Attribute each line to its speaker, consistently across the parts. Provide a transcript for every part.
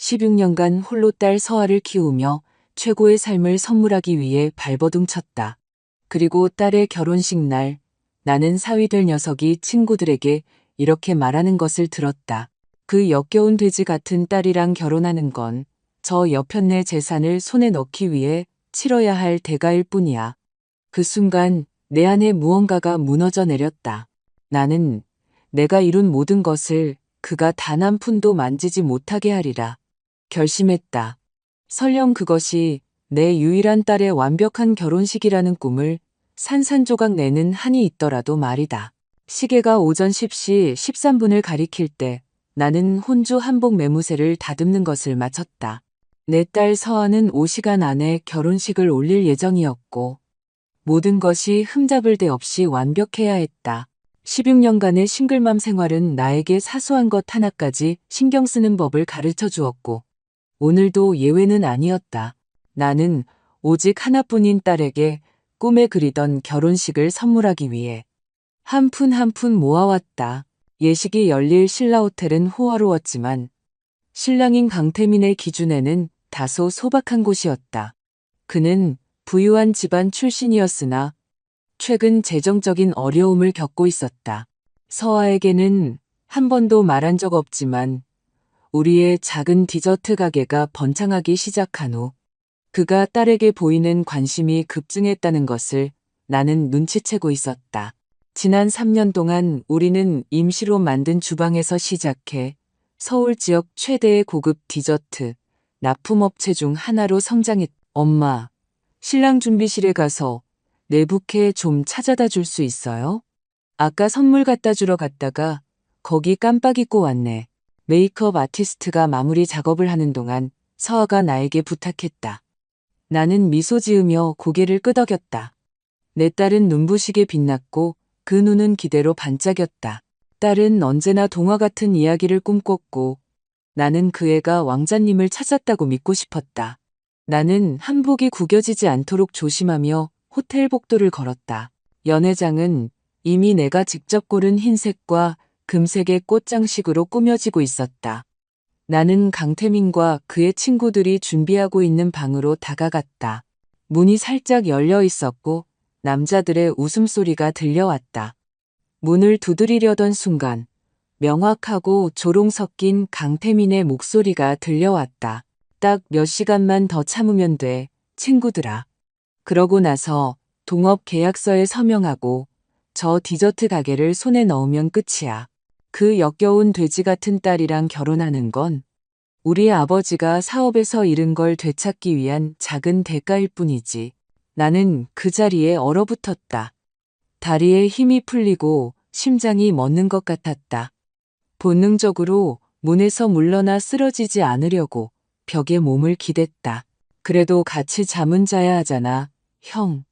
Speaker 1: 16년간 홀로 딸 서아를 키우며 최고의 삶을 선물하기 위해 발버둥 쳤다. 그리고 딸의 결혼식 날 나는 사위 될 녀석이 친구들에게 이렇게 말하는 것을 들었다. 그 역겨운 돼지 같은 딸이랑 결혼하는 건 저 여편네 재산을 손에 넣기 위해 치러야 할 대가일 뿐이야. 그 순간 내 안에 무언가가 무너져 내렸다. 나는 내가 이룬 모든 것을 그가 단 한 푼도 만지지 못하게 하리라 결심했다. 설령 그것이 내 유일한 딸의 완벽한 결혼식이라는 꿈을 산산조각 내는 한이 있더라도 말이다. 시계가 오전 10시 13분을 가리킬 때 나는 혼주 한복 매무새를 다듬는 것을 마쳤다. 내 딸 서아는 5시간 안에 결혼식을 올릴 예정이었고 모든 것이 흠잡을 데 없이 완벽해야 했다. 16년간의 싱글맘 생활은 나에게 사소한 것 하나까지 신경 쓰는 법을 가르쳐 주었고 오늘도 예외는 아니었다. 나는 오직 하나뿐인 딸에게 꿈에 그리던 결혼식을 선물하기 위해 한 푼 한 푼 모아왔다. 예식이 열릴 신라 호텔은 호화로웠지만 신랑인 강태민의 기준에는 다소 소박한 곳이었다. 그는 부유한 집안 출신이었으나 최근 재정적인 어려움을 겪고 있었다. 서아에게는 한 번도 말한 적 없지만 우리의 작은 디저트 가게가 번창하기 시작한 후 그가 딸에게 보이는 관심이 급증했다는 것을 나는 눈치채고 있었다. 지난 3년 동안 우리는 임시로 만든 주방에서 시작해 서울 지역 최대의 고급 디저트 납품업체 중 하나로 성장했다. 엄마, 신랑 준비실에 가서 내 부케 좀 찾아다 줄 수 있어요? 아까 선물 갖다 주러 갔다가 거기 깜빡 잊고 왔네. 메이크업 아티스트가 마무리 작업을 하는 동안 서아가 나에게 부탁했다. 나는 미소 지으며 고개를 끄덕였다. 내 딸은 눈부시게 빛났고 그 눈은 기대로 반짝였다. 딸은 언제나 동화 같은 이야기를 꿈꿨고 나는 그 애가 왕자님을 찾았다고 믿고 싶었다. 나는 한복이 구겨지지 않도록 조심하며 호텔 복도를 걸었다. 연회장은 이미 내가 직접 고른 흰색과 금색의 꽃장식으로 꾸며지고 있었다. 나는 강태민과 그의 친구들이 준비하고 있는 방으로 다가갔다. 문이 살짝 열려 있었고 남자들의 웃음소리가 들려왔다. 문을 두드리려던 순간 명확하고 조롱 섞인 강태민의 목소리가 들려왔다. 딱 몇 시간만 더 참으면 돼, 친구들아. 그러고 나서 동업 계약서에 서명하고 저 디저트 가게를 손에 넣으면 끝이야. 그 역겨운 돼지 같은 딸이랑 결혼하는 건 우리 아버지가 사업에서 잃은 걸 되찾기 위한 작은 대가일 뿐이지. 나는 그 자리에 얼어붙었다. 다리에 힘이 풀리고 심장이 멎는 것 같았다. 본능적으로 문에서 물러나 쓰러지지 않으려고 벽에 몸을 기댔다. 그래도 같이 잠은 자야 하잖아, 형.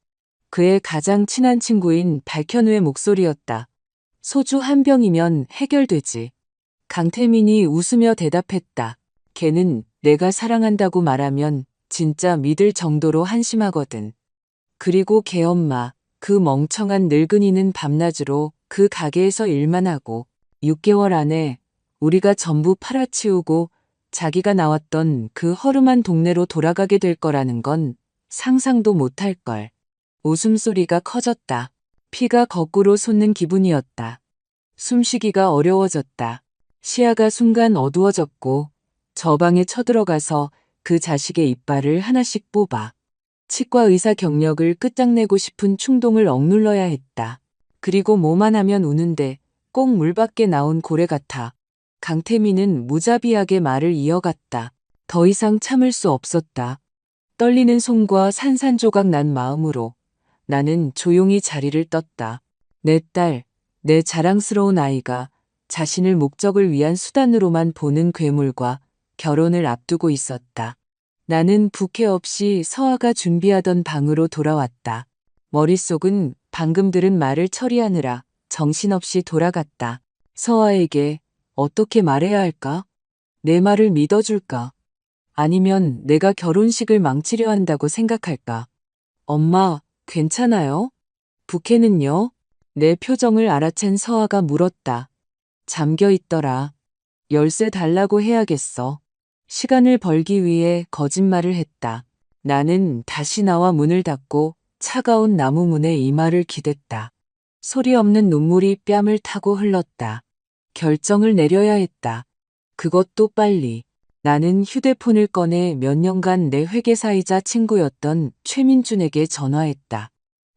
Speaker 1: 그의 가장 친한 친구인 백현우의 목소리였다. 소주 한 병이면 해결되지. 강태민이 웃으며 대답했다. 걔는 내가 사랑한다고 말하면 진짜 믿을 정도로 한심하거든. 그리고 걔 엄마, 그 멍청한 늙은이는 밤낮으로 그 가게에서 일만 하고 6개월 안에 우리가 전부 팔아치우고 자기가 나왔던 그 허름한 동네로 돌아가게 될 거라는 건 상상도 못할걸. 웃음소리가 커졌다. 피가 거꾸로 솟는 기분이었다. 숨쉬기가 어려워졌다. 시야가 순간 어두워졌고 저 방에 쳐들어가서 그 자식의 이빨을 하나씩 뽑아 치과 의사 경력을 끝장내고 싶은 충동을 억눌러야 했다. 그리고 뭐만 하면 우는데 꼭 물밖에 나온 고래 같아. 강태민은 무자비하게 말을 이어갔다. 더 이상 참을 수 없었다. 떨리는 손과 산산조각 난 마음으로 나는 조용히 자리를 떴다. 내 딸, 내 자랑스러운 아이가 자신을 목적을 위한 수단으로만 보는 괴물과 결혼을 앞두고 있었다. 나는 부케 없이 서아가 준비하던 방으로 돌아왔다. 머릿속은 방금 들은 말을 처리하느라 정신없이 돌아갔다. 서아에게 어떻게 말해야 할까? 내 말을 믿어줄까? 아니면 내가 결혼식을 망치려 한다고 생각할까? 엄마, 괜찮아요? 부케는요? 내 표정을 알아챈 서아가 물었다. 잠겨 있더라. 열쇠 달라고 해야겠어. 시간을 벌기 위해 거짓말을 했다. 나는 다시 나와 문을 닫고 차가운 나무 문에 이마를 기댔다. 소리 없는 눈물이 뺨을 타고 흘렀다. 결정을 내려야 했다. 그것도 빨리. 나는 휴대폰을 꺼내 몇 년간 내 회계사이자 친구였던 최민준에게 전화했다.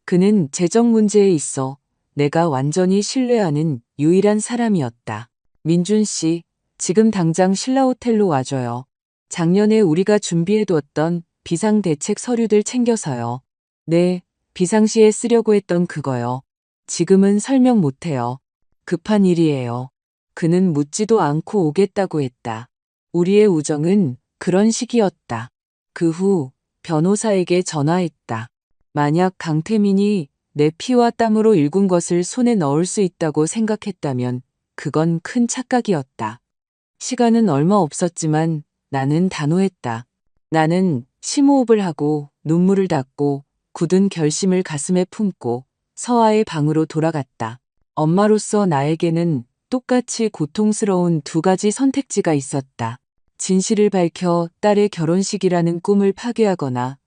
Speaker 1: 그는 재정 문제에 있어 내가 완전히 신뢰하는 유일한 사람이었다. 민준 씨, 지금 당장 신라호텔로 와줘요. 작년에 우리가 준비해두었던 비상대책 서류들 챙겨서요. 네, 비상시에 쓰려고 했던 그거요. 지금은 설명 못해요. 급한 일이에요. 그는 묻지도 않고 오겠다고 했다. 우리의 우정은 그런 식이었다. 그 후 변호사에게 전화했다. 만약 강태민이 내 피와 땀으로 일군 것을 손에 넣을 수 있다고 생각했다면 그건 큰 착각이었다. 시간은 얼마 없었지만 나는 단호했다. 나는 심호흡을 하고 눈물을 닦고 굳은 결심을 가슴에 품고 서아의 방으로 돌아갔다. 엄마로서 나에게는 똑같이 고통스러운 두 가지 선택지가 있었다. 진실을 밝혀 딸의 결혼식이라는 꿈을 파괴하거나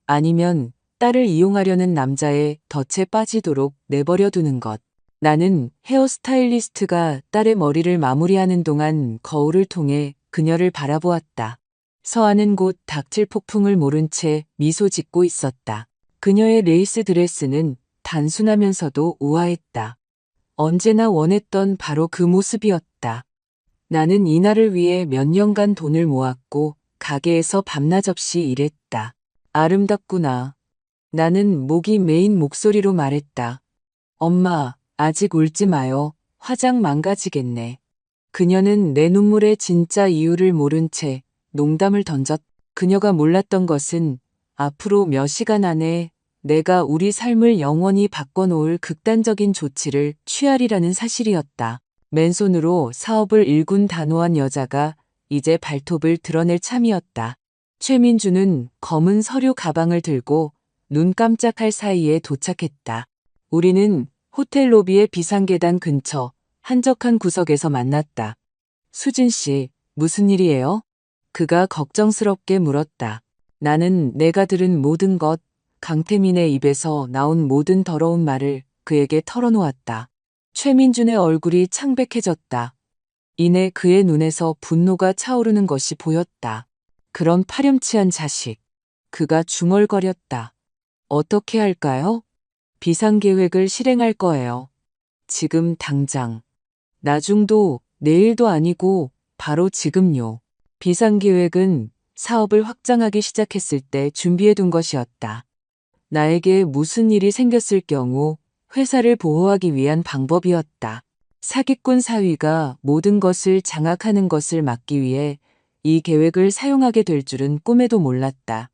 Speaker 1: 아니면 딸을 이용하려는 남자의 덫에 빠지도록 내버려 두는 것. 나는 헤어스타일리스트가 딸의 머리를 마무리하는 동안 거울을 통해 그녀를 바라보았다. 서아는 곧 닥칠 폭풍을 모른 채 미소 짓고 있었다. 그녀의 레이스 드레스는 단순하면서도 우아했다. 언제나 원했던 바로 그 모습이었다. 나는 이날을 위해 몇 년간 돈을 모았고 가게에서 밤낮 없이 일했다. 아름답구나. 나는 목이 메인 목소리로 말했다. 엄마, 아직 울지 마요. 화장 망가지겠네. 그녀는 내 눈물의 진짜 이유를 모른 채 농담을 던졌. 그녀가 몰랐던 것은 앞으로 몇 시간 안에 내가 우리 삶을 영원히 바꿔놓을 극단적인 조치를 취하리라는 사실이었다. 맨손으로 사업을 일군 단호한 여자가 이제 발톱을 드러낼 참이었다. 최민주는 검은 서류 가방을 들고 눈 깜짝할 사이에 도착했다. 우리는 호텔 로비의 비상계단 근처 한적한 구석에서 만났다. 수진 씨, 무슨 일이에요? 그가 걱정스럽게 물었다. 나는 내가 들은 모든 것, 강태민의 입에서 나온 모든 더러운 말을 그에게 털어놓았다. 최민준의 얼굴이 창백해졌다. 이내 그의 눈에서 분노가 차오르는 것이 보였다. 그런 파렴치한 자식. 그가 중얼거렸다. 어떻게 할까요? 비상계획을 실행할 거예요. 지금 당장. 나중도 내일도 아니고 바로 지금요. 비상계획은 사업을 확장하기 시작했을 때 준비해둔 것이었다. 나에게 무슨 일이 생겼을 경우 회사를 보호하기 위한 방법이었다. 사기꾼 사위가 모든 것을 장악하는 것을 막기 위해 이 계획을 사용하게 될 줄은 꿈에도 몰랐다.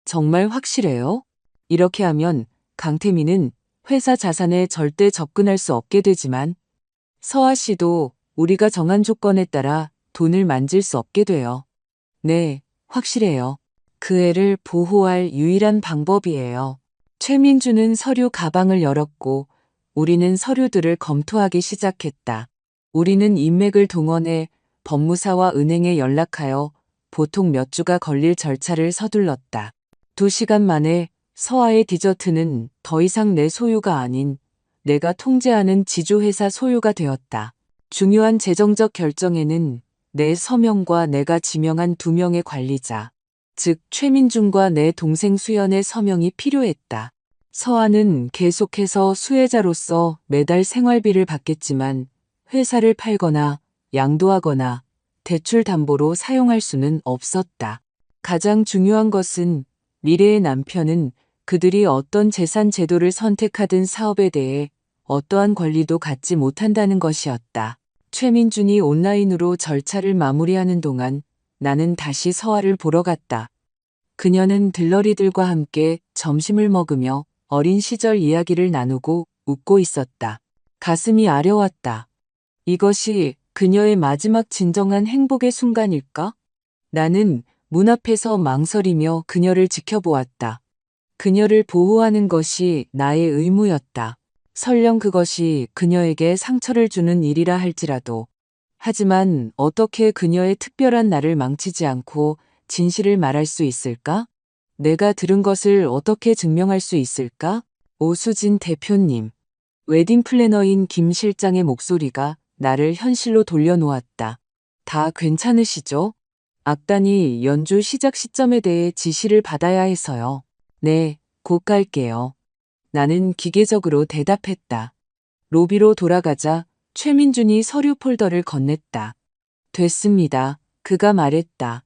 Speaker 1: 정말 확실해요? 이렇게 하면 강태민은 회사 자산에 절대 접근할 수 없게 되지만 서아 씨도 우리가 정한 조건에 따라 돈을 만질 수 없게 돼요. 네, 확실해요. 그 애를 보호할 유일한 방법이에요. 최민주는 서류 가방을 열었고 우리는 서류들을 검토하기 시작했다. 우리는 인맥을 동원해 법무사와 은행에 연락하여 보통 몇 주가 걸릴 절차를 서둘렀다. 2시간 만에 서아의 디저트는 더 이상 내 소유가 아닌 내가 통제하는 지주회사 소유가 되었다. 중요한 재정적 결정에는 내 서명과 내가 지명한 2명의 관리자, 즉 최민준과 내 동생 수연의 서명이 필요했다. 서아는 계속해서 수혜자로서 매달 생활비를 받겠지만 회사를 팔거나 양도하거나 대출 담보로 사용할 수는 없었다. 가장 중요한 것은 미래의 남편은 그들이 어떤 재산 제도를 선택하든 사업에 대해 어떠한 권리도 갖지 못한다는 것이었다. 최민준이 온라인으로 절차를 마무리하는 동안 나는 다시 서아를 보러 갔다. 그녀는 들러리들과 함께 점심을 먹으며 어린 시절 이야기를 나누고 웃고 있었다. 가슴이 아려왔다. 이것이 그녀의 마지막 진정한 행복의 순간일까? 나는 문 앞에서 망설이며 그녀를 지켜보았다. 그녀를 보호하는 것이 나의 의무였다. 설령 그것이 그녀에게 상처를 주는 일이라 할지라도. 하지만 어떻게 그녀의 특별한 날을 망치지 않고 진실을 말할 수 있을까? 내가 들은 것을 어떻게 증명할 수 있을까? 오수진 대표님. 웨딩 플래너인 김 실장의 목소리가 나를 현실로 돌려놓았다. 다 괜찮으시죠? 악단이 연주 시작 시점에 대해 지시를 받아야 해서요. 네, 곧 갈게요. 나는 기계적으로 대답했다. 로비로 돌아가자 최민준이 서류 폴더를 건넸다. 됐습니다. 그가 말했다.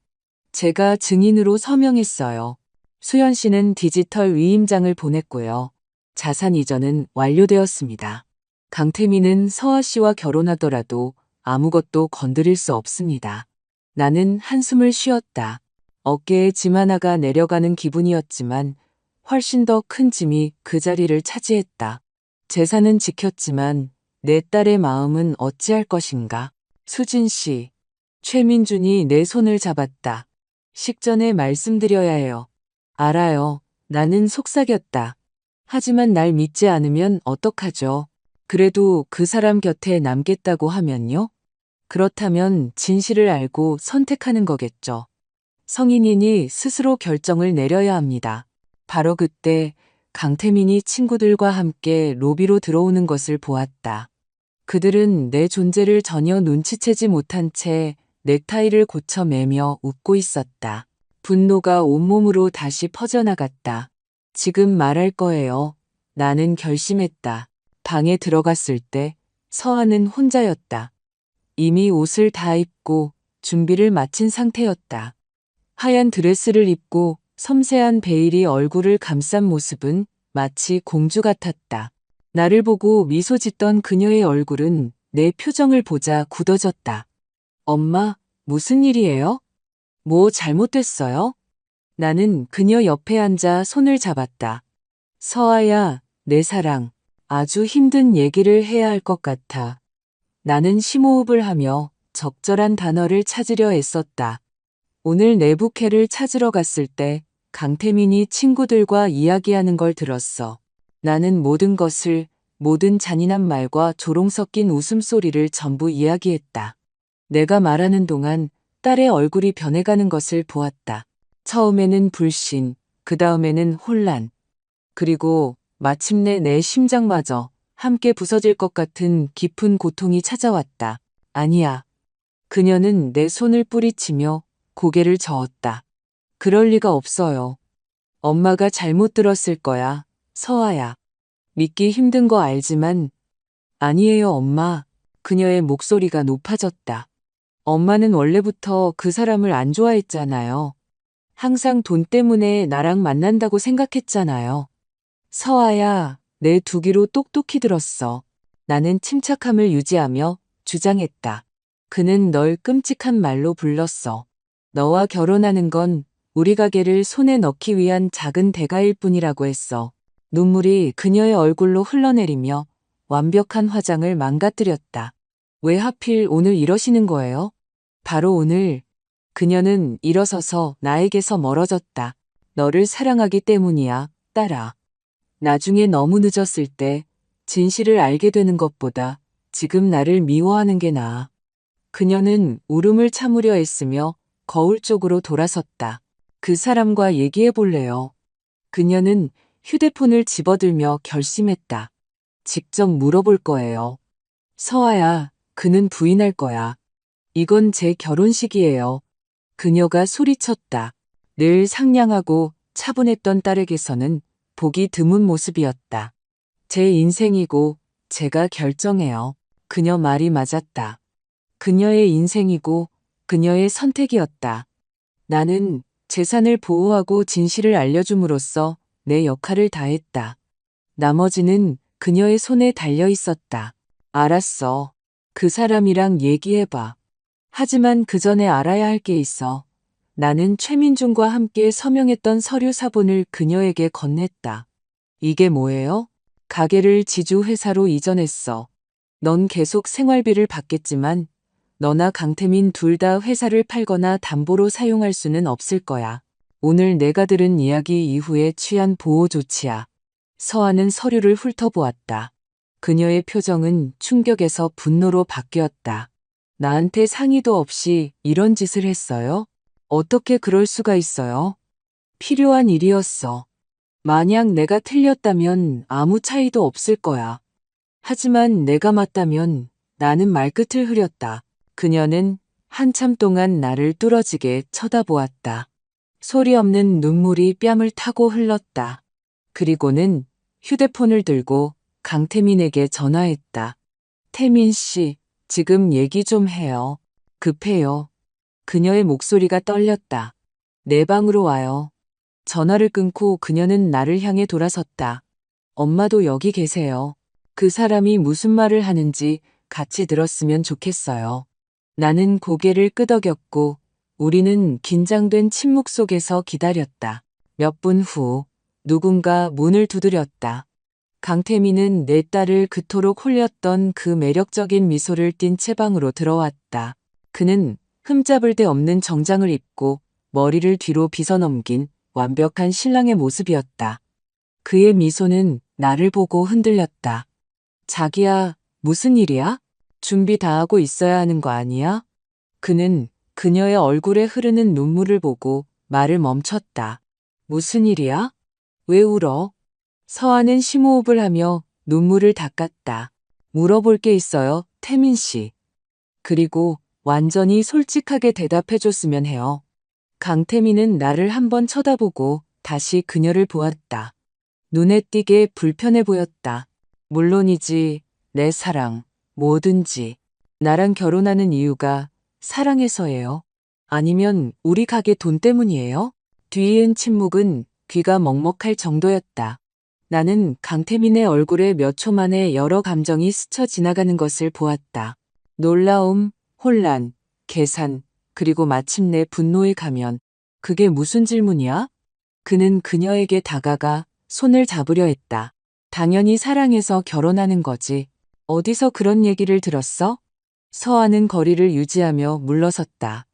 Speaker 1: 제가 증인으로 서명했어요. 수연 씨는 디지털 위임장을 보냈고요. 자산 이전은 완료되었습니다. 강태민은 서아 씨와 결혼하더라도 아무것도 건드릴 수 없습니다. 나는 한숨을 쉬었다. 어깨에 짐 하나가 내려가는 기분이었지만 훨씬 더 큰 짐이 그 자리를 차지했다. 재산은 지켰지만 내 딸의 마음은 어찌할 것인가. 수진 씨. 최민준이 내 손을 잡았다. 식전에 말씀드려야 해요. 알아요. 나는 속삭였다. 하지만 날 믿지 않으면 어떡하죠? 그래도 그 사람 곁에 남겠다고 하면요? 그렇다면 진실을 알고 선택하는 거겠죠. 성인이니 스스로 결정을 내려야 합니다. 바로 그때 강태민이 친구들과 함께 로비로 들어오는 것을 보았다. 그들은 내 존재를 전혀 눈치채지 못한 채 넥타이를 고쳐 매며 웃고 있었다. 분노가 온몸으로 다시 퍼져나갔다. 지금 말할 거예요. 나는 결심했다. 방에 들어갔을 때 서아는 혼자였다. 이미 옷을 다 입고 준비를 마친 상태였다. 하얀 드레스를 입고 섬세한 베일이 얼굴을 감싼 모습은 마치 공주 같았다. 나를 보고 미소 짓던 그녀의 얼굴은 내 표정을 보자 굳어졌다. 엄마, 무슨 일이에요? 뭐 잘못됐어요? 나는 그녀 옆에 앉아 손을 잡았다. 서아야, 내 사랑, 아주 힘든 얘기를 해야 할 것 같아. 나는 심호흡을 하며 적절한 단어를 찾으려 애썼다. 오늘 내 부케를 찾으러 갔을 때 강태민이 친구들과 이야기하는 걸 들었어. 나는 모든 것을, 모든 잔인한 말과 조롱 섞인 웃음소리를 전부 이야기했다. 내가 말하는 동안 딸의 얼굴이 변해가는 것을 보았다. 처음에는 불신, 그 다음에는 혼란, 그리고 마침내 내 심장마저 함께 부서질 것 같은 깊은 고통이 찾아왔다. 아니야. 그녀는 내 손을 뿌리치며 고개를 저었다. 그럴 리가 없어요. 엄마가 잘못 들었을 거야. 서아야. 믿기 힘든 거 알지만 아니에요, 엄마. 그녀의 목소리가 높아졌다. 엄마는 원래부터 그 사람을 안 좋아했잖아요. 항상 돈 때문에 나랑 만난다고 생각했잖아요. 서아야, 내 두 귀로 똑똑히 들었어. 나는 침착함을 유지하며 주장했다. 그는 널 끔찍한 말로 불렀어. 너와 결혼하는 건 우리 가게를 손에 넣기 위한 작은 대가일 뿐이라고 했어. 눈물이 그녀의 얼굴로 흘러내리며 완벽한 화장을 망가뜨렸다. 왜 하필 오늘 이러시는 거예요? 바로 오늘. 그녀는 일어서서 나에게서 멀어졌다. 너를 사랑하기 때문이야, 딸아. 나중에 너무 늦었을 때 진실을 알게 되는 것보다 지금 나를 미워하는 게 나아. 그녀는 울음을 참으려 했으며 거울 쪽으로 돌아섰다. 그 사람과 얘기해 볼래요. 그녀는 휴대폰을 집어들며 결심했다. 직접 물어볼 거예요. 서아야, 그는 부인할 거야. 이건 제 결혼식이에요. 그녀가 소리쳤다. 늘 상냥하고 차분했던 딸에게서는 보기 드문 모습이었다. 제 인생이고 제가 결정해요. 그녀 말이 맞았다. 그녀의 인생이고 그녀의 선택이었다. 나는 재산을 보호하고 진실을 알려줌으로써 내 역할을 다했다. 나머지는 그녀의 손에 달려 있었다. 알았어. 그 사람이랑 얘기해봐. 하지만 그 전에 알아야 할 게 있어. 나는 최민준과 함께 서명했던 서류 사본을 그녀에게 건넸다. 이게 뭐예요? 가게를 지주회사로 이전했어. 넌 계속 생활비를 받겠지만 너나 강태민 둘 다 회사를 팔거나 담보로 사용할 수는 없을 거야. 오늘 내가 들은 이야기 이후에 취한 보호 조치야. 서아는 서류를 훑어보았다. 그녀의 표정은 충격에서 분노로 바뀌었다. 나한테 상의도 없이 이런 짓을 했어요? 어떻게 그럴 수가 있어요? 필요한 일이었어. 만약 내가 틀렸다면 아무 차이도 없을 거야. 하지만 내가 맞다면 나는 말끝을 흐렸다. 그녀는 한참 동안 나를 뚫어지게 쳐다보았다. 소리 없는 눈물이 뺨을 타고 흘렀다. 그리고는 휴대폰을 들고 강태민에게 전화했다. 태민 씨, 지금 얘기 좀 해요. 급해요. 그녀의 목소리가 떨렸다. 내 방으로 와요. 전화를 끊고 그녀는 나를 향해 돌아섰다. 엄마도 여기 계세요. 그 사람이 무슨 말을 하는지 같이 들었으면 좋겠어요. 나는 고개를 끄덕였고 우리는 긴장된 침묵 속에서 기다렸다. 몇 분 후 누군가 문을 두드렸다. 강태민은 내 딸을 그토록 홀렸던 그 매력적인 미소를 띤 채방으로 들어왔다. 그는 흠잡을 데 없는 정장을 입고 머리를 뒤로 빗어넘긴 완벽한 신랑의 모습이었다. 그의 미소는 나를 보고 흔들렸다. 자기야, 무슨 일이야? 준비 다 하고 있어야 하는 거 아니야? 그는 그녀의 얼굴에 흐르는 눈물을 보고 말을 멈췄다. 무슨 일이야? 왜 울어? 서아는 심호흡을 하며 눈물을 닦았다. 물어볼 게 있어요, 태민 씨. 그리고 완전히 솔직하게 대답해줬으면 해요. 강태민은 나를 한번 쳐다보고 다시 그녀를 보았다. 눈에 띄게 불편해 보였다. 물론이지, 내 사랑, 뭐든지. 나랑 결혼하는 이유가 사랑해서예요. 아니면 우리 가게 돈 때문이에요? 뒤이은 침묵은 귀가 먹먹할 정도였다. 나는 강태민의 얼굴에 몇 초 만에 여러 감정이 스쳐 지나가는 것을 보았다. 놀라움, 혼란, 계산, 그리고 마침내 분노의 가면. 그게 무슨 질문이야? 그는 그녀에게 다가가 손을 잡으려 했다. 당연히 사랑해서 결혼하는 거지. 어디서 그런 얘기를 들었어? 서아는 거리를 유지하며 물러섰다.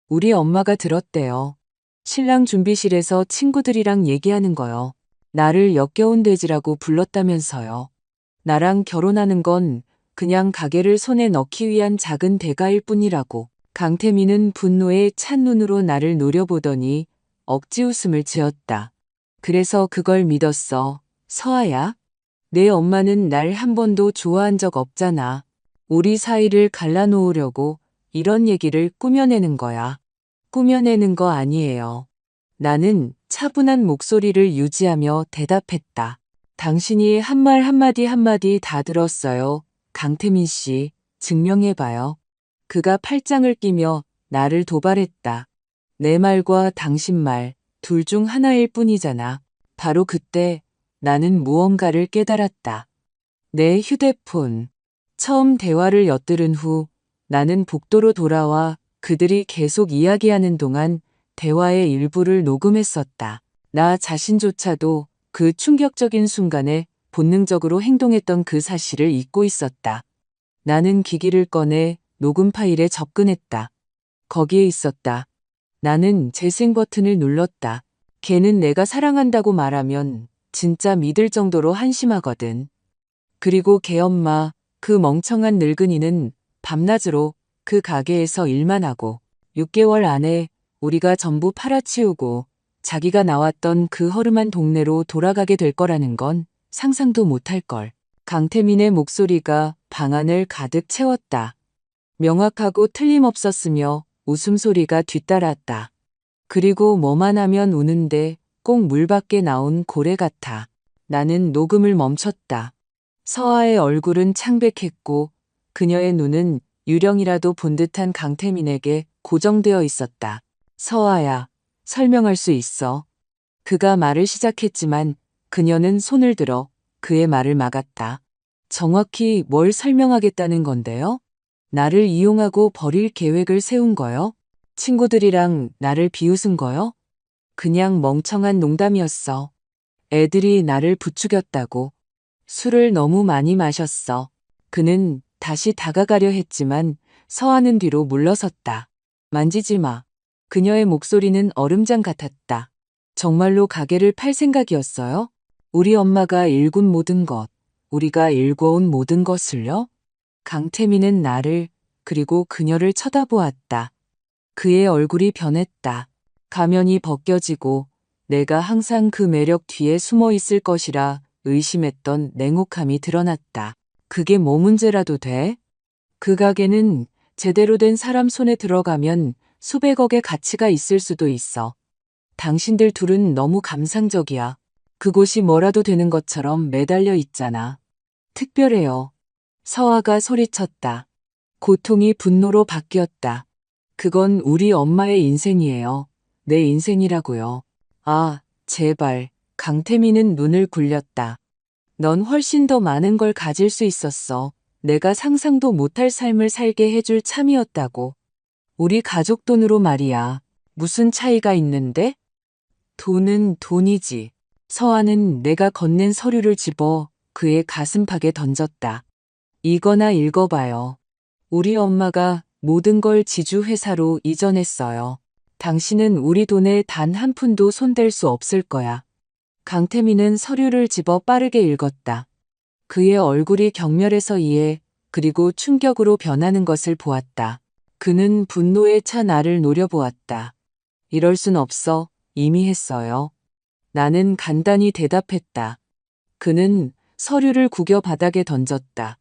Speaker 1: 우리 엄마가 들었대요. 신랑 준비실에서 친구들이랑 얘기하는 거요. 나를 역겨운 돼지라고 불렀다면서요. 나랑 결혼하는 건 그냥 가게를 손에 넣기 위한 작은 대가일 뿐이라고. 강태민은 분노에 찬 눈으로 나를 노려보더니 억지 웃음을 지었다. 그래서 그걸 믿었어. 서아야. 내 엄마는 날 한 번도 좋아한 적 없잖아. 우리 사이를 갈라놓으려고 이런 얘기를 꾸며내는 거야. 꾸며내는 거 아니에요. 나는 차분한 목소리를 유지하며 대답했다. 당신이 한 말 한마디 한마디 다 들었어요. 강태민 씨, 증명해봐요. 그가 팔짱을 끼며 나를 도발했다. 내 말과 당신 말, 둘 중 하나일 뿐이잖아. 바로 그때 나는 무언가를 깨달았다. 내 휴대폰. 처음 대화를 엿들은 후 나는 복도로 돌아와 그들이 계속 이야기하는 동안 대화의 일부를 녹음했었다. 나 자신조차도 그 충격적인 순간에 본능적으로 행동했던 그 사실을 잊고 있었다. 나는 기기를 꺼내 녹음 파일에 접근했다. 거기에 있었다. 나는 재생 버튼을 눌렀다. 걔는 내가 사랑한다고 말하면 진짜 믿을 정도로 한심하거든. 그리고 걔 엄마, 그 멍청한 늙은이는 밤낮으로 그 가게에서 일만 하고 6개월 안에 우리가 전부 팔아치우고 자기가 나왔던 그 허름한 동네로 돌아가게 될 거라는 건 상상도 못할 걸. 강태민의 목소리가 방 안을 가득 채웠다. 명확하고 틀림없었으며 웃음소리가 뒤따랐다. 그리고 뭐만 하면 우는데 꼭 물밖에 나온 고래 같아. 나는 녹음을 멈췄다. 서아의 얼굴은 창백했고 그녀의 눈은 유령이라도 본 듯한 강태민에게 고정되어 있었다. 서아야, 설명할 수 있어. 그가 말을 시작했지만 그녀는 손을 들어 그의 말을 막았다. 정확히 뭘 설명하겠다는 건데요? 나를 이용하고 버릴 계획을 세운 거요? 친구들이랑 나를 비웃은 거요? 그냥 멍청한 농담이었어. 애들이 나를 부추겼다고. 술을 너무 많이 마셨어. 그는 다시 다가가려 했지만 서하는 뒤로 물러섰다. 만지지 마. 그녀의 목소리는 얼음장 같았다. 정말로 가게를 팔 생각이었어요? 우리 엄마가 일군 모든 것, 우리가 일궈온 모든 것을요? 강태민은 나를 그리고 그녀를 쳐다보았다. 그의 얼굴이 변했다. 가면이 벗겨지고 내가 항상 그 매력 뒤에 숨어 있을 것이라 의심했던 냉혹함이 드러났다. 그게 뭐 문제라도 돼? 그 가게는 제대로 된 사람 손에 들어가면 수백억의 가치가 있을 수도 있어. 당신들 둘은 너무 감상적이야. 그곳이 뭐라도 되는 것처럼 매달려 있잖아. 특별해요. 서아가 소리쳤다. 고통이 분노로 바뀌었다. 그건 우리 엄마의 인생이에요. 내 인생이라고요. 아, 제발. 강태민은 눈을 굴렸다. 넌 훨씬 더 많은 걸 가질 수 있었어. 내가 상상도 못할 삶을 살게 해줄 참이었다고. 우리 가족 돈으로 말이야. 무슨 차이가 있는데? 돈은 돈이지. 서아는 내가 건넨 서류를 집어 그의 가슴팍에 던졌다. 이거나 읽어봐요. 우리 엄마가 모든 걸 지주회사로 이전했어요. 당신은 우리 돈에 단 한 푼도 손댈 수 없을 거야. 강태민은 서류를 집어 빠르게 읽었다. 그의 얼굴이 경멸해서 이해, 그리고 충격으로 변하는 것을 보았다. 그는 분노에 차 나를 노려보았다. 이럴 순 없어. 이미 했어요. 나는 간단히 대답했다. 그는 서류를 구겨 바닥에 던졌다.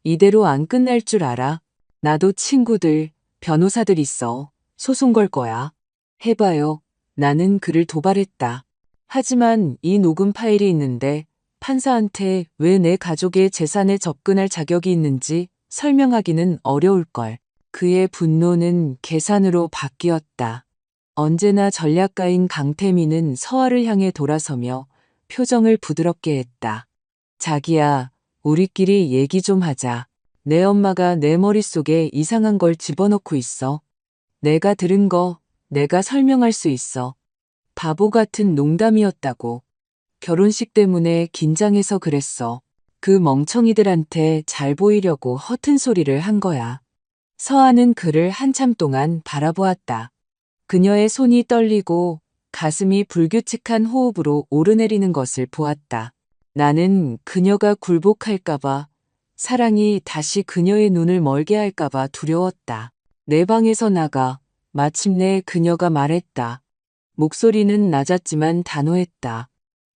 Speaker 1: 이대로 안 끝날 줄 알아. 나도 친구들, 변호사들 있어. 소송 걸 거야. 해봐요. 나는 그를 도발했다. 하지만 이 녹음 파일이 있는데 판사한테 왜 내 가족의 재산에 접근할 자격이 있는지 설명하기는 어려울걸. 그의 분노는 계산으로 바뀌었다. 언제나 전략가인 강태민은 서아를 향해 돌아서며 표정을 부드럽게 했다. 자기야, 우리끼리 얘기 좀 하자. 내 엄마가 내 머릿속에 이상한 걸 집어넣고 있어. 내가 들은 거 내가 설명할 수 있어. 바보 같은 농담이었다고. 결혼식 때문에 긴장해서 그랬어. 그 멍청이들한테 잘 보이려고 허튼 소리를 한 거야. 서아는 그를 한참 동안 바라보았다. 그녀의 손이 떨리고 가슴이 불규칙한 호흡으로 오르내리는 것을 보았다. 나는 그녀가 굴복할까봐, 사랑이 다시 그녀의 눈을 멀게 할까봐 두려웠다. 내 방에서 나가. 마침내 그녀가 말했다. 목소리는 낮았지만 단호했다.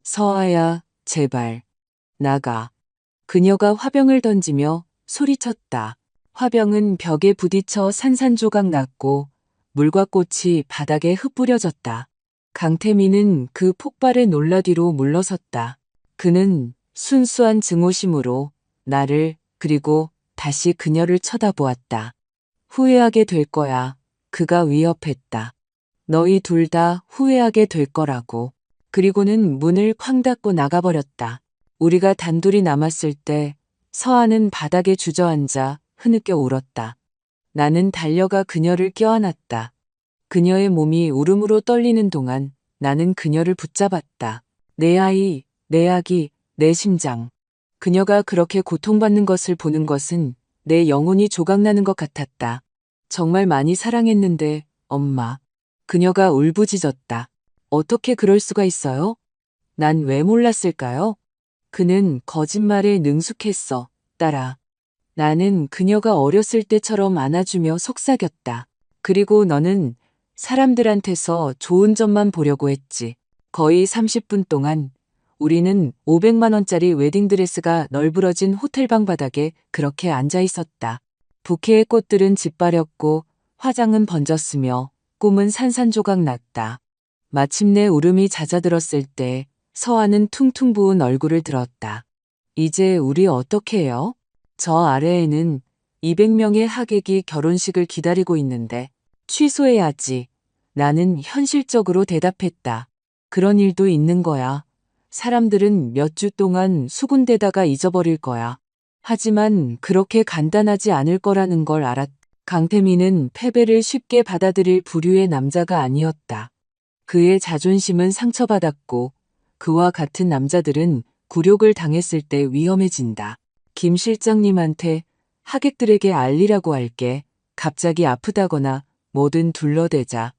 Speaker 1: 서아야, 제발. 나가. 그녀가 화병을 던지며 소리쳤다. 화병은 벽에 부딪혀 산산조각 났고 물과 꽃이 바닥에 흩뿌려졌다. 강태민은 그 폭발에 놀라 뒤로 물러섰다. 그는 순수한 증오심으로 나를 그리고 다시 그녀를 쳐다보았다. 후회하게 될 거야. 그가 위협했다. 너희 둘 다 후회하게 될 거라고. 그리고는 문을 쾅 닫고 나가버렸다. 우리가 단둘이 남았을 때 서아는 바닥에 주저앉아 흐느껴 울었다. 나는 달려가 그녀를 껴안았다. 그녀의 몸이 울음으로 떨리는 동안 나는 그녀를 붙잡았다. 내 아이, 내 아기, 내 심장. 그녀가 그렇게 고통받는 것을 보는 것은 내 영혼이 조각나는 것 같았다. 정말 많이 사랑했는데, 엄마. 그녀가 울부짖었다. 어떻게 그럴 수가 있어요? 난 왜 몰랐을까요? 그는 거짓말에 능숙했어, 딸아. 나는 그녀가 어렸을 때처럼 안아주며 속삭였다. 그리고 너는 사람들한테서 좋은 점만 보려고 했지. 거의 30분 동안 우리는 500만 원짜리 웨딩드레스가 널브러진 호텔방 바닥에 그렇게 앉아 있었다. 부케의 꽃들은 짓바렸고 화장은 번졌으며 꿈은 산산조각 났다. 마침내 울음이 잦아들었을 때 서아는 퉁퉁 부은 얼굴을 들었다. 이제 우리 어떻게 해요? 저 아래에는 200명의 하객이 결혼식을 기다리고 있는데 취소해야지. 나는 현실적으로 대답했다. 그런 일도 있는 거야. 사람들은 몇 주 동안 수군대다가 잊어버릴 거야. 하지만 그렇게 간단하지 않을 거라는 걸 알았다. 강태민은 패배를 쉽게 받아들일 부류의 남자가 아니었다. 그의 자존심은 상처받았고 그와 같은 남자들은 굴욕을 당했을 때 위험해진다. 김 실장님한테 하객들에게 알리라고 할게. 갑자기 아프다거나 뭐든 둘러대자.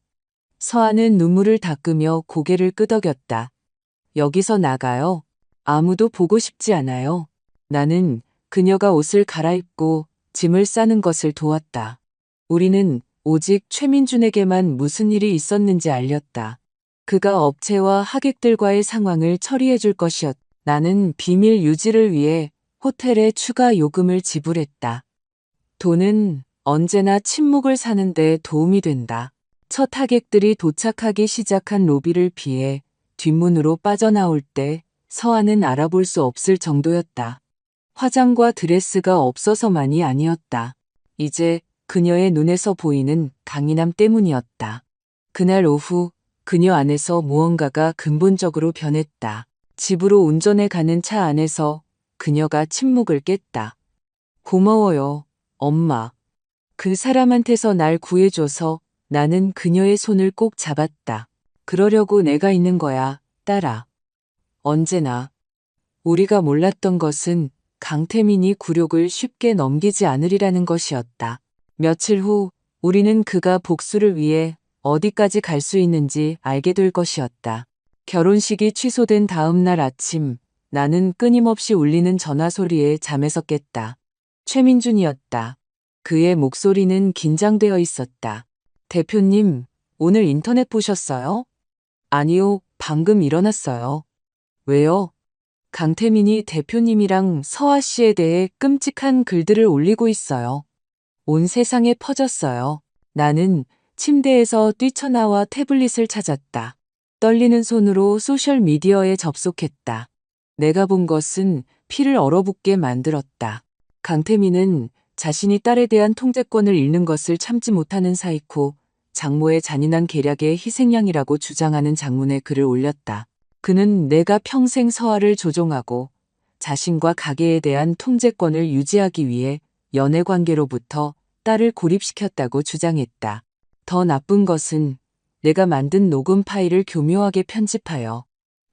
Speaker 1: 서아는 눈물을 닦으며 고개를 끄덕였다. 여기서 나가요. 아무도 보고 싶지 않아요. 나는 그녀가 옷을 갈아입고 짐을 싸는 것을 도왔다. 우리는 오직 최민준에게만 무슨 일이 있었는지 알렸다. 그가 업체와 하객들과의 상황을 처리해 줄 것이었다. 나는 비밀 유지를 위해 호텔에 추가 요금을 지불했다. 돈은 언제나 침묵을 사는 데 도움이 된다. 첫 하객들이 도착하기 시작한 로비를 피해 뒷문으로 빠져나올 때 서아는 알아볼 수 없을 정도였다. 화장과 드레스가 없어서만이 아니었다. 이제 그녀의 눈에서 보이는 강인함 때문이었다. 그날 오후 그녀 안에서 무언가가 근본적으로 변했다. 집으로 운전해 가는 차 안에서 그녀가 침묵을 깼다. 고마워요, 엄마. 그 사람한테서 날 구해줘서 나는 그녀의 손을 꼭 잡았다. 그러려고 내가 있는 거야, 딸아. 언제나. 우리가 몰랐던 것은 강태민이 굴욕을 쉽게 넘기지 않으리라는 것이었다. 며칠 후 우리는 그가 복수를 위해 어디까지 갈 수 있는지 알게 될 것이었다. 결혼식이 취소된 다음 날 아침 나는 끊임없이 울리는 전화 소리에 잠에서 깼다. 최민준이었다. 그의 목소리는 긴장되어 있었다. 대표님, 오늘 인터넷 보셨어요? 아니요, 방금 일어났어요. 왜요? 강태민이 대표님이랑 서아 씨에 대해 끔찍한 글들을 올리고 있어요. 온 세상에 퍼졌어요. 나는 침대에서 뛰쳐나와 태블릿을 찾았다. 떨리는 손으로 소셜미디어에 접속했다. 내가 본 것은 피를 얼어붙게 만들었다. 강태민은 자신이 딸에 대한 통제권을 잃는 것을 참지 못하는 사이코 장모의 잔인한 계략의 희생양이라고 주장하는 장문의 글을 올렸다. 그는 내가 평생 서아를 조종하고 자신과 가게에 대한 통제권을 유지하기 위해 연애관계로부터 딸을 고립시켰다고 주장했다. 더 나쁜 것은 내가 만든 녹음 파일을 교묘하게 편집하여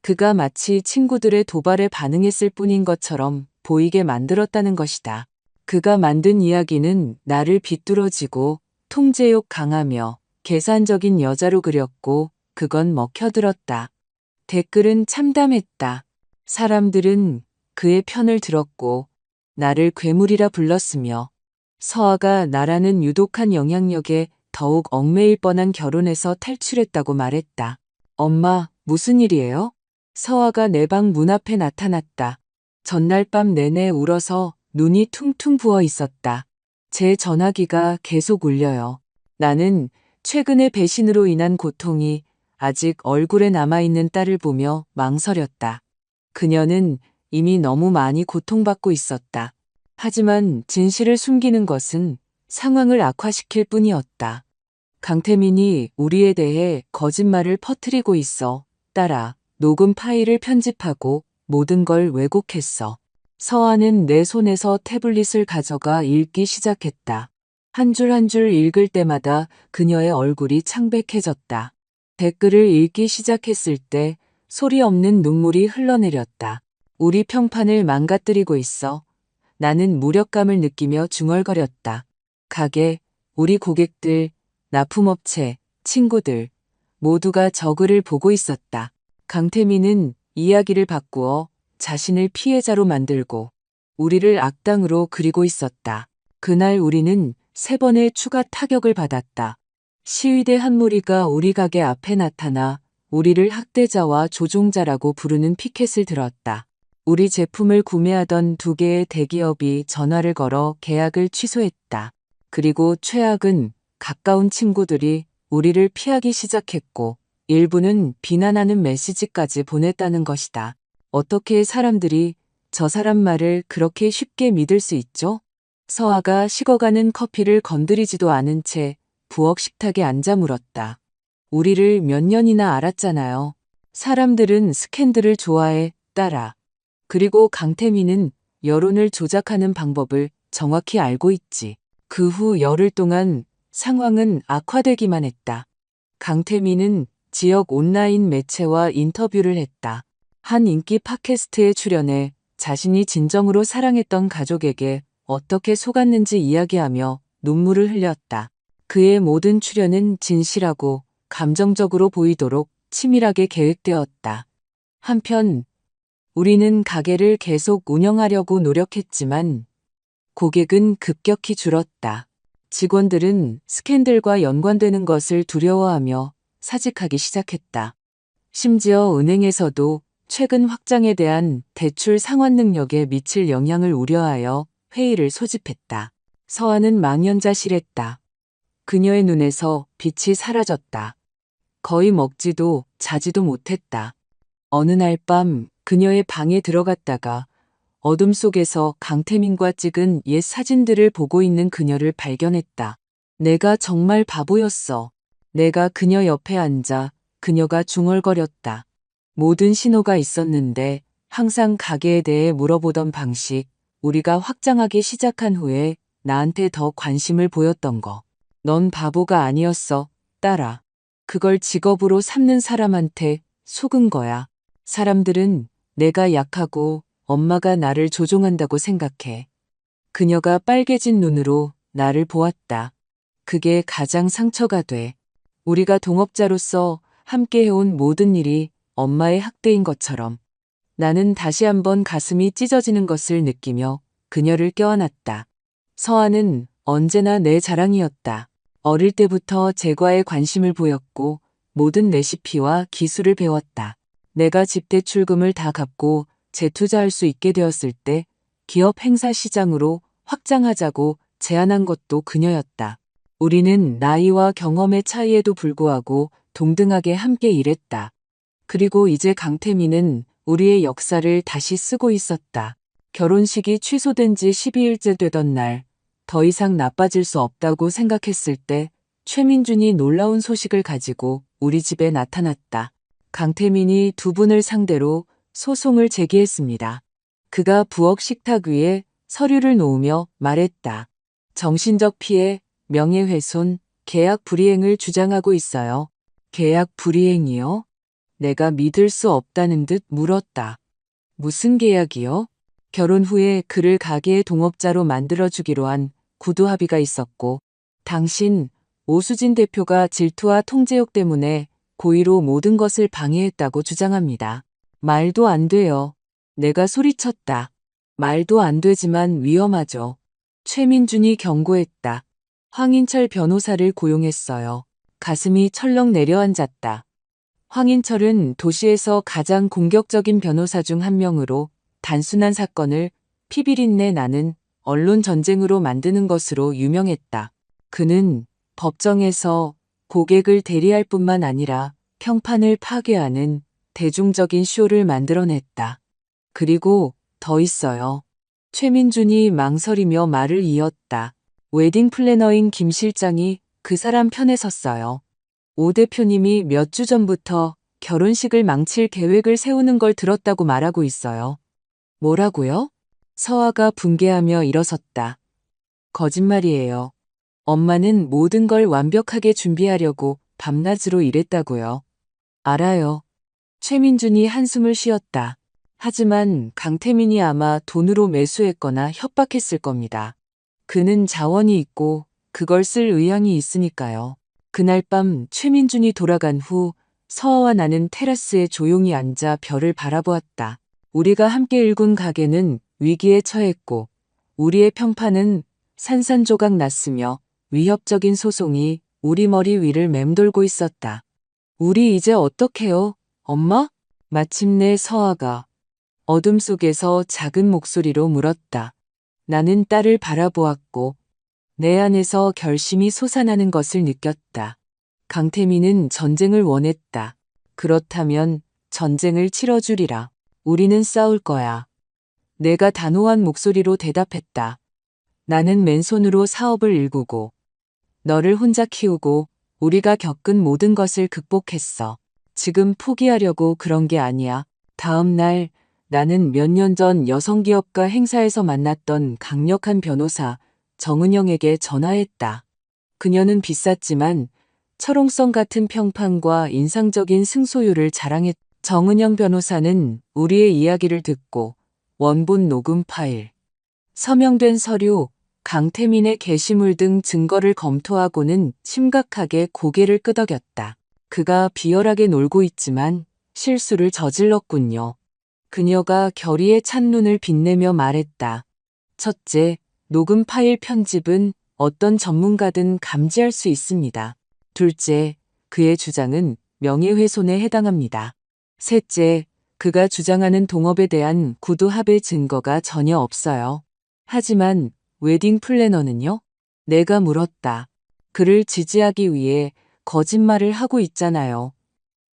Speaker 1: 그가 마치 친구들의 도발에 반응했을 뿐인 것처럼 보이게 만들었다는 것이다. 그가 만든 이야기는 나를 비뚤어지고 통제욕 강하며 계산적인 여자로 그렸고 그건 먹혀들었다. 댓글은 참담했다. 사람들은 그의 편을 들었고 나를 괴물이라 불렀으며 서아가 나라는 유독한 영향력에 더욱 얽매일 뻔한 결혼에서 탈출했다고 말했다. 엄마, 무슨 일이에요? 서아가 내 방 문 앞에 나타났다. 전날 밤 내내 울어서 눈이 퉁퉁 부어 있었다. 제 전화기가 계속 울려요. 나는 최근의 배신으로 인한 고통이 아직 얼굴에 남아있는 딸을 보며 망설였다. 그녀는 이미 너무 많이 고통받고 있었다. 하지만 진실을 숨기는 것은 상황을 악화시킬 뿐이었다. 강태민이 우리에 대해 거짓말을 퍼뜨리고 있어. 딸아, 녹음 파일을 편집하고 모든 걸 왜곡했어. 서아는 내 손에서 태블릿을 가져가 읽기 시작했다. 한 줄 한 줄 읽을 때마다 그녀의 얼굴이 창백해졌다. 댓글을 읽기 시작했을 때 소리 없는 눈물이 흘러내렸다. 우리 평판을 망가뜨리고 있어. 나는 무력감을 느끼며 중얼거렸다. 가게, 우리 고객들, 납품업체, 친구들 모두가 저 글을 보고 있었다. 강태민은 이야기를 바꾸어 자신을 피해자로 만들고 우리를 악당으로 그리고 있었다. 그날 우리는 3번의 추가 타격을 받았다. 시위대 한 무리가 우리 가게 앞에 나타나 우리를 학대자와 조종자라고 부르는 피켓을 들었다. 우리 제품을 구매하던 2개의 대기업이 전화를 걸어 계약을 취소했다. 그리고 최악은 가까운 친구들이 우리를 피하기 시작했고 일부는 비난하는 메시지까지 보냈다는 것이다. 어떻게 사람들이 저 사람 말을 그렇게 쉽게 믿을 수 있죠? 서아가 식어가는 커피를 건드리지도 않은 채 부엌 식탁에 앉아 물었다. 우리를 몇 년이나 알았잖아요. 사람들은 스캔들을 좋아해, 딸아. 그리고 강태민은 여론을 조작하는 방법을 정확히 알고 있지. 그 후 열흘 동안 상황은 악화되기만 했다. 강태민은 지역 온라인 매체와 인터뷰를 했다. 한 인기 팟캐스트에 출연해 자신이 진정으로 사랑했던 가족에게 어떻게 속았는지 이야기하며 눈물을 흘렸다. 그의 모든 출연은 진실하고 감정적으로 보이도록 치밀하게 계획되었다. 한편 우리는 가게를 계속 운영하려고 노력했지만 고객은 급격히 줄었다. 직원들은 스캔들과 연관되는 것을 두려워하며 사직하기 시작했다. 심지어 은행에서도 최근 확장에 대한 대출 상환 능력에 미칠 영향을 우려하여 회의를 소집했다. 서아는 망연자실했다. 그녀의 눈에서 빛이 사라졌다. 거의 먹지도 자지도 못했다. 어느 날 밤 그녀의 방에 들어갔다가 어둠 속에서 강태민과 찍은 옛 사진들을 보고 있는 그녀를 발견했다. 내가 정말 바보였어. 내가 그녀 옆에 앉아 그녀가 중얼거렸다. 모든 신호가 있었는데 항상 가게에 대해 물어보던 방식, 우리가 확장하기 시작한 후에 나한테 더 관심을 보였던 거. 넌 바보가 아니었어, 딸아. 그걸 직업으로 삼는 사람한테 속은 거야. 사람들은 내가 약하고 엄마가 나를 조종한다고 생각해. 그녀가 빨개진 눈으로 나를 보았다. 그게 가장 상처가 돼. 우리가 동업자로서 함께 해온 모든 일이 엄마의 학대인 것처럼. 나는 다시 한번 가슴이 찢어지는 것을 느끼며 그녀를 껴안았다. 서아는 언제나 내 자랑이었다. 어릴 때부터 제과에 관심을 보였고 모든 레시피와 기술을 배웠다. 내가 집대출금을 다 갚고 재투자할 수 있게 되었을 때 기업 행사 시장으로 확장하자고 제안한 것도 그녀였다. 우리는 나이와 경험의 차이에도 불구하고 동등하게 함께 일했다. 그리고 이제 강태민은 우리의 역사를 다시 쓰고 있었다. 결혼식이 취소된 지 12일째 되던 날, 더 이상 나빠질 수 없다고 생각했을 때 최민준이 놀라운 소식을 가지고 우리 집에 나타났다. 강태민이 두 분을 상대로 소송을 제기했습니다. 그가 부엌 식탁 위에 서류를 놓으며 말했다. 정신적 피해, 명예훼손, 계약 불이행을 주장하고 있어요. 계약 불이행이요? 내가 믿을 수 없다는 듯 물었다. 무슨 계약이요? 결혼 후에 그를 가게의 동업자로 만들어주기로 한 구두 합의가 있었고, 당신 오수진 대표가 질투와 통제욕 때문에 고의로 모든 것을 방해했다고 주장합니다. 말도 안 돼요. 내가 소리쳤다. 말도 안 되지만 위험하죠. 최민준이 경고했다. 황인철 변호사를 고용했어요. 가슴이 철렁 내려앉았다. 황인철은 도시에서 가장 공격적인 변호사 중 한 명으로 단순한 사건을 피비린내 나는 언론 전쟁으로 만드는 것으로 유명했다. 그는 법정에서 고객을 대리할 뿐만 아니라 평판을 파괴하는 대중적인 쇼를 만들어냈다. 그리고 더 있어요. 최민준이 망설이며 말을 이었다. 웨딩 플래너인 김 실장이 그 사람 편에 섰어요. 오 대표님이 몇 주 전부터 결혼식을 망칠 계획을 세우는 걸 들었다고 말하고 있어요. 뭐라고요? 서아가 붕괴하며 일어섰다. 거짓말이에요. 엄마는 모든 걸 완벽하게 준비하려고 밤낮으로 일했다고요. 알아요. 최민준이 한숨을 쉬었다. 하지만 강태민이 아마 돈으로 매수했거나 협박했을 겁니다. 그는 자원이 있고 그걸 쓸 의향이 있으니까요. 그날 밤 최민준이 돌아간 후 서아와 나는 테라스에 조용히 앉아 별을 바라보았다. 우리가 함께 일군 가게는 위기에 처했고 우리의 평판은 산산조각 났으며 위협적인 소송이 우리 머리 위를 맴돌고 있었다. 우리 이제 어떡해요, 엄마? 마침내 서아가 어둠 속에서 작은 목소리로 물었다. 나는 딸을 바라보았고 내 안에서 결심이 솟아나는 것을 느꼈다. 강태민은 전쟁을 원했다. 그렇다면 전쟁을 치러주리라. 우리는 싸울 거야. 내가 단호한 목소리로 대답했다. 나는 맨손으로 사업을 일구고 너를 혼자 키우고 우리가 겪은 모든 것을 극복했어. 지금 포기하려고 그런 게 아니야. 다음 날 나는 몇 년 전 여성기업가 행사에서 만났던 강력한 변호사 정은영에게 전화했다. 그녀는 비쌌지만 철옹성 같은 평판과 인상적인 승소율을 자랑했다. 정은영 변호사는 우리의 이야기를 듣고 원본 녹음 파일, 서명된 서류, 강태민의 게시물 등 증거를 검토하고는 심각하게 고개를 끄덕였다. 그가 비열하게 놀고 있지만 실수를 저질렀군요. 그녀가 결의에 찬 눈을 빛내며 말했다. 첫째, 녹음 파일 편집은 어떤 전문가든 감지할 수 있습니다. 둘째, 그의 주장은 명예훼손에 해당합니다. 셋째, 그가 주장하는 동업에 대한 구두합의 증거가 전혀 없어요. 하지만 웨딩 플래너는요? 내가 물었다. 그를 지지하기 위해 거짓말을 하고 있잖아요.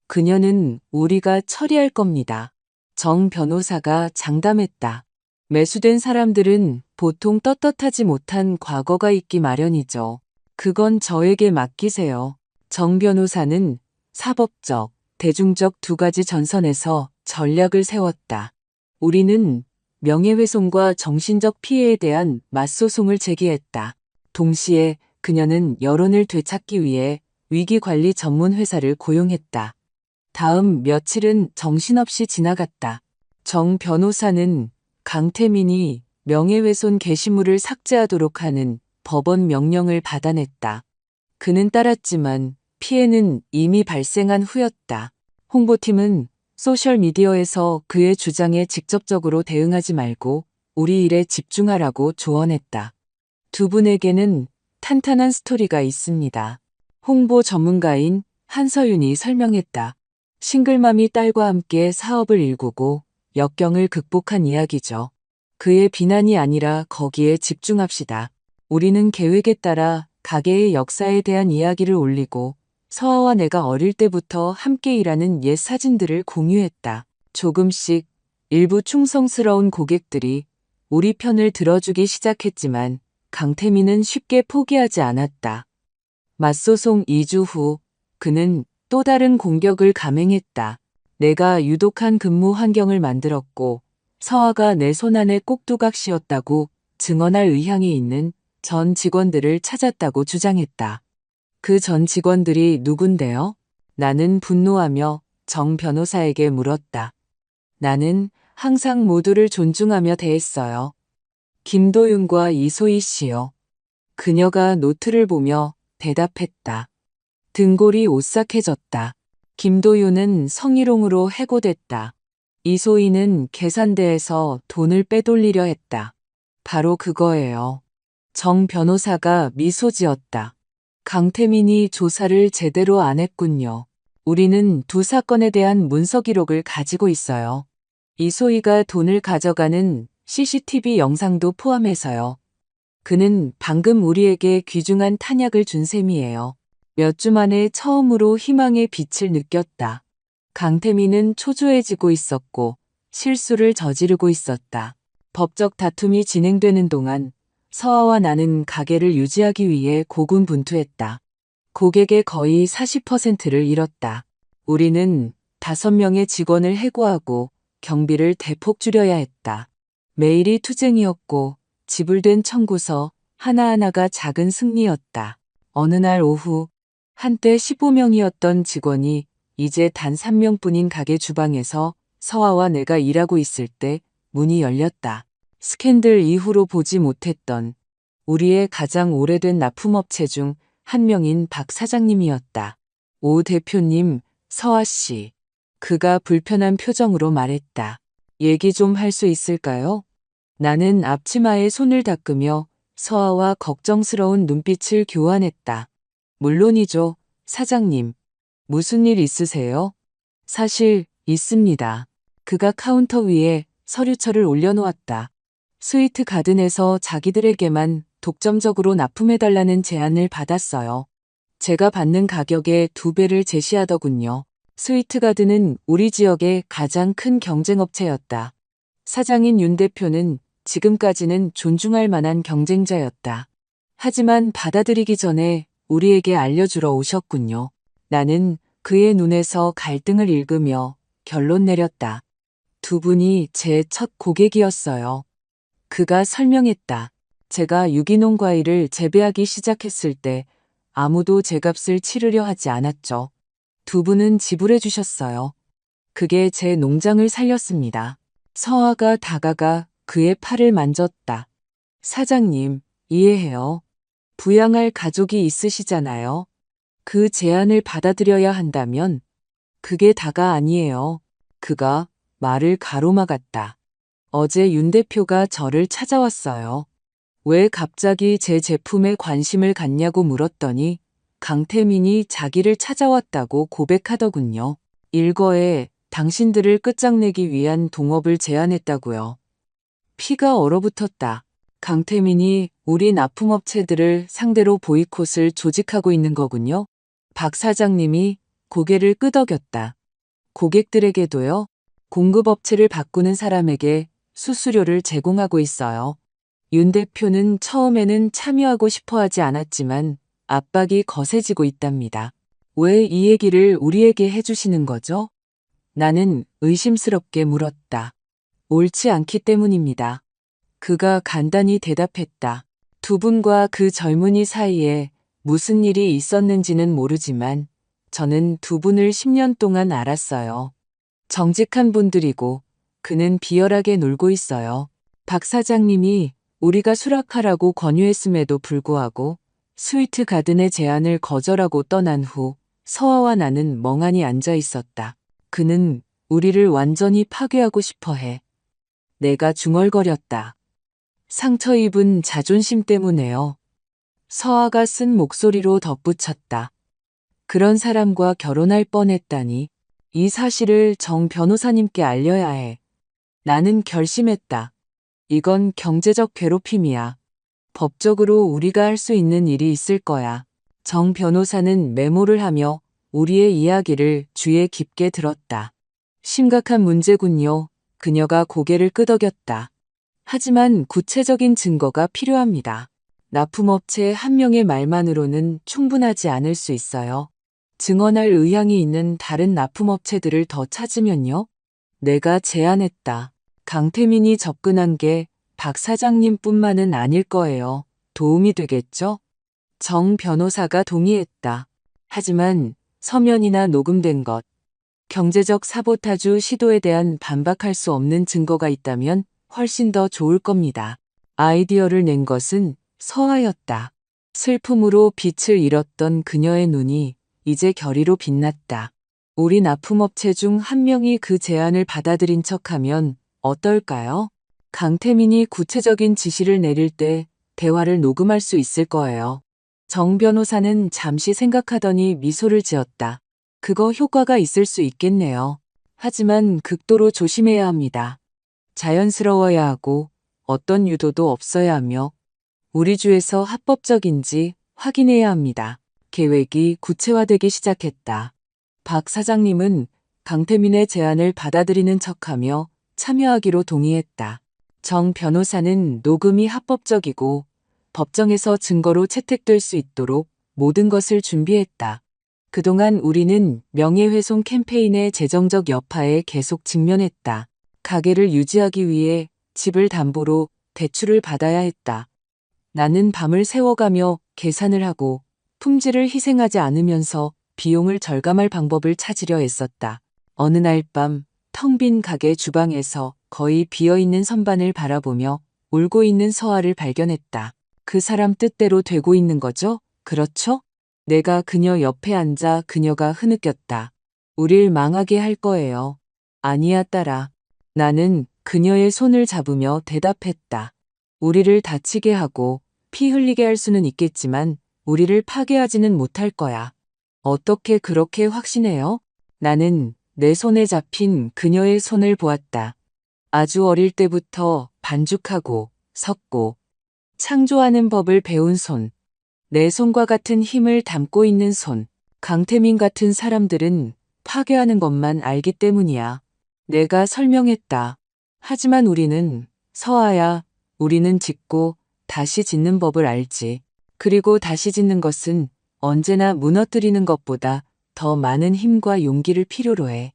Speaker 1: 그녀는 우리가 처리할 겁니다. 정 변호사가 장담했다. 매수된 사람들은 보통 떳떳하지 못한 과거가 있기 마련이죠. 그건 저에게 맡기세요. 정 변호사는 사법적, 대중적 두 가지 전선에서 전략을 세웠다. 우리는 명예훼손과 정신적 피해에 대한 맞소송을 제기했다. 동시에 그녀는 여론을 되찾기 위해 위기관리 전문 회사를 고용했다. 다음 며칠은 정신없이 지나갔다. 정 변호사는 강태민이 명예훼손 게시물을 삭제하도록 하는 법원 명령을 받아냈다. 그는 따랐지만 피해는 이미 발생한 후였다. 홍보팀은 소셜미디어에서 그의 주장에 직접적으로 대응하지 말고 우리 일에 집중하라고 조언했다. 두 분에게는 탄탄한 스토리가 있습니다. 홍보 전문가인 한서윤이 설명했다. 싱글맘이 딸과 함께 사업을 일구고 역경을 극복한 이야기죠. 그의 비난이 아니라 거기에 집중합시다. 우리는 계획에 따라 가게의 역사에 대한 이야기를 올리고 서아와 내가 어릴 때부터 함께 일하는 옛 사진들을 공유했다. 조금씩 일부 충성스러운 고객들이 우리 편을 들어주기 시작했지만 강태민은 쉽게 포기하지 않았다. 맞소송 2주 후 그는 또 다른 공격을 감행했다. 내가 유독한 근무 환경을 만들었고 서아가 내 손안에 꼭두각 씌었다고 증언할 의향이 있는 전 직원들을 찾았다고 주장했다. 그 전 직원들이 누군데요? 나는 분노하며 정 변호사에게 물었다. 나는 항상 모두를 존중하며 대했어요. 김도윤과 이소희 씨요. 그녀가 노트를 보며 대답했다. 등골이 오싹해졌다. 김도윤은 성희롱으로 해고됐다. 이소희는 계산대에서 돈을 빼돌리려 했다. 바로 그거예요. 정 변호사가 미소 지었다. 강태민이 조사를 제대로 안 했군요. 우리는 두 사건에 대한 문서 기록을 가지고 있어요. 이소희가 돈을 가져가는 CCTV 영상도 포함해서요. 그는 방금 우리에게 귀중한 탄약을 준 셈이에요. 몇 주 만에 처음으로 희망의 빛을 느꼈다. 강태민은 초조해지고 있었고 실수를 저지르고 있었다. 법적 다툼이 진행되는 동안 서아와 나는 가게를 유지하기 위해 고군분투했다. 고객의 거의 40%를 잃었다. 우리는 5명의 직원을 해고하고 경비를 대폭 줄여야 했다. 매일이 투쟁이었고 지불된 청구서 하나하나가 작은 승리였다. 어느 날 오후 한때 15명이었던 직원이 이제 단 3명뿐인 가게 주방에서 서아와 내가 일하고 있을 때 문이 열렸다. 스캔들 이후로 보지 못했던 우리의 가장 오래된 납품업체 중 한 명인 박 사장님이었다. 오 대표님, 서아 씨. 그가 불편한 표정으로 말했다. 얘기 좀 할 수 있을까요? 나는 앞치마에 손을 닦으며 서아와 걱정스러운 눈빛을 교환했다. 물론이죠, 사장님. 무슨 일 있으세요? 사실 있습니다. 그가 카운터 위에 서류철을 올려놓았다. 스위트 가든에서 자기들에게만 독점적으로 납품해달라는 제안을 받았어요. 제가 받는 가격의 2배를 제시하더군요. 스위트 가든은 우리 지역의 가장 큰 경쟁업체였다. 사장인 윤 대표는 지금까지는 존중할 만한 경쟁자였다. 하지만 받아들이기 전에 우리에게 알려주러 오셨군요. 나는 그의 눈에서 갈등을 읽으며 결론 내렸다. 두 분이 제 첫 고객이었어요. 그가 설명했다. 제가 유기농 과일을 재배하기 시작했을 때 아무도 제 값을 치르려 하지 않았죠. 두 분은 지불해 주셨어요. 그게 제 농장을 살렸습니다. 서아가 다가가 그의 팔을 만졌다. 사장님, 이해해요. 부양할 가족이 있으시잖아요. 그 제안을 받아들여야 한다면 그게 다가 아니에요. 그가 말을 가로막았다. 어제 윤 대표가 저를 찾아왔어요. 왜 갑자기 제 제품에 관심을 갖냐고 물었더니 강태민이 자기를 찾아왔다고 고백하더군요. 일거에 당신들을 끝장내기 위한 동업을 제안했다고요. 피가 얼어붙었다. 강태민이 우리 납품업체들을 상대로 보이콧을 조직하고 있는 거군요. 박 사장님이 고개를 끄덕였다. 고객들에게도요? 공급업체를 바꾸는 사람에게 수수료를 제공하고 있어요. 윤 대표는 처음에는 참여하고 싶어 하지 않았지만 압박이 거세지고 있답니다. 왜 이 얘기를 우리에게 해주시는 거죠? 나는 의심스럽게 물었다. 옳지 않기 때문입니다. 그가 간단히 대답했다. 두 분과 그 젊은이 사이에 무슨 일이 있었는지는 모르지만 저는 두 분을 10년 동안 알았어요. 정직한 분들이고 그는 비열하게 놀고 있어요. 박 사장님이 우리가 수락하라고 권유했음에도 불구하고 스위트 가든의 제안을 거절하고 떠난 후 서아와 나는 멍하니 앉아 있었다. 그는 우리를 완전히 파괴하고 싶어 해. 내가 중얼거렸다. 상처 입은 자존심 때문에요. 서아가 쓴 목소리로 덧붙였다. 그런 사람과 결혼할 뻔했다니. 이 사실을 정 변호사님께 알려야 해. 나는 결심했다. 이건 경제적 괴롭힘이야. 법적으로 우리가 할 수 있는 일이 있을 거야. 정 변호사는 메모를 하며 우리의 이야기를 귀에 깊게 들었다. 심각한 문제군요. 그녀가 고개를 끄덕였다. 하지만 구체적인 증거가 필요합니다. 납품업체 한 명의 말만으로는 충분하지 않을 수 있어요. 증언할 의향이 있는 다른 납품업체들을 더 찾으면요? 내가 제안했다. 강태민이 접근한 게 박 사장님뿐만은 아닐 거예요. 도움이 되겠죠? 정 변호사가 동의했다. 하지만 서면이나 녹음된 것, 경제적 사보타주 시도에 대한 반박할 수 없는 증거가 있다면 훨씬 더 좋을 겁니다. 아이디어를 낸 것은 서아였다. 슬픔으로 빛을 잃었던 그녀의 눈이 이제 결의로 빛났다. 우리 납품업체 중 한 명이 그 제안을 받아들인 척하면 어떨까요? 강태민이 구체적인 지시를 내릴 때 대화를 녹음할 수 있을 거예요. 정 변호사는 잠시 생각하더니 미소를 지었다. 그거 효과가 있을 수 있겠네요. 하지만 극도로 조심해야 합니다. 자연스러워야 하고 어떤 유도도 없어야 하며 우리 주에서 합법적인지 확인해야 합니다. 계획이 구체화되기 시작했다. 박 사장님은 강태민의 제안을 받아들이는 척하며 참여하기로 동의했다. 정 변호사는 녹음이 합법적이고 법정에서 증거로 채택될 수 있도록 모든 것을 준비했다. 그동안 우리는 명예훼손 캠페인의 재정적 여파에 계속 직면했다. 가게를 유지하기 위해 집을 담보로 대출을 받아야 했다. 나는 밤을 새워가며 계산을 하고 품질을 희생하지 않으면서 비용을 절감할 방법을 찾으려 애썼다. 어느 날 밤 텅 빈 가게 주방에서 거의 비어있는 선반을 바라보며 울고 있는 서아를 발견했다. 그 사람 뜻대로 되고 있는 거죠? 그렇죠? 내가 그녀 옆에 앉아 그녀가 흐느꼈다. 우릴 망하게 할 거예요. 아니야 딸아. 나는 그녀의 손을 잡으며 대답했다. 우리를 다치게 하고 피 흘리게 할 수는 있겠지만 우리를 파괴하지는 못할 거야. 어떻게 그렇게 확신해요? 나는 내 손에 잡힌 그녀의 손을 보았다. 아주 어릴 때부터 반죽하고 섞고 창조하는 법을 배운 손. 내 손과 같은 힘을 담고 있는 손. 강태민 같은 사람들은 파괴하는 것만 알기 때문이야. 내가 설명했다. 하지만 우리는, 서아야, 우리는 짓고 다시 짓는 법을 알지. 그리고 다시 짓는 것은 언제나 무너뜨리는 것보다 더 많은 힘과 용기를 필요로 해.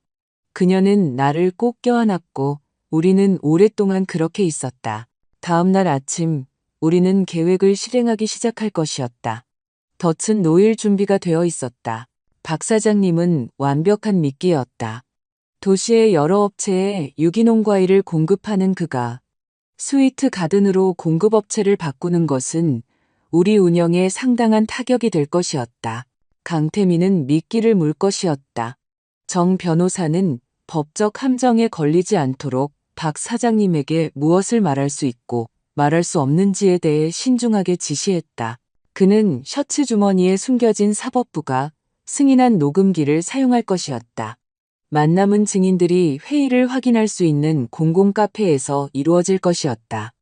Speaker 1: 그녀는 나를 꼭 껴안았고 우리는 오랫동안 그렇게 있었다. 다음 날 아침 우리는 계획을 실행하기 시작할 것이었다. 덫은 놓일 준비가 되어 있었다. 박 사장님은 완벽한 미끼였다. 도시의 여러 업체에 유기농 과일을 공급하는 그가 스위트 가든으로 공급업체를 바꾸는 것은 우리 운영에 상당한 타격이 될 것이었다. 강태민은 미끼를 물 것이었다. 정 변호사는 법적 함정에 걸리지 않도록 박 사장님에게 무엇을 말할 수 있고 말할 수 없는지에 대해 신중하게 지시했다. 그는 셔츠 주머니에 숨겨진 사법부가 승인한 녹음기를 사용할 것이었다. 만남은 증인들이 회의를 확인할 수 있는 공공 카페에서 이루어질 것이었다.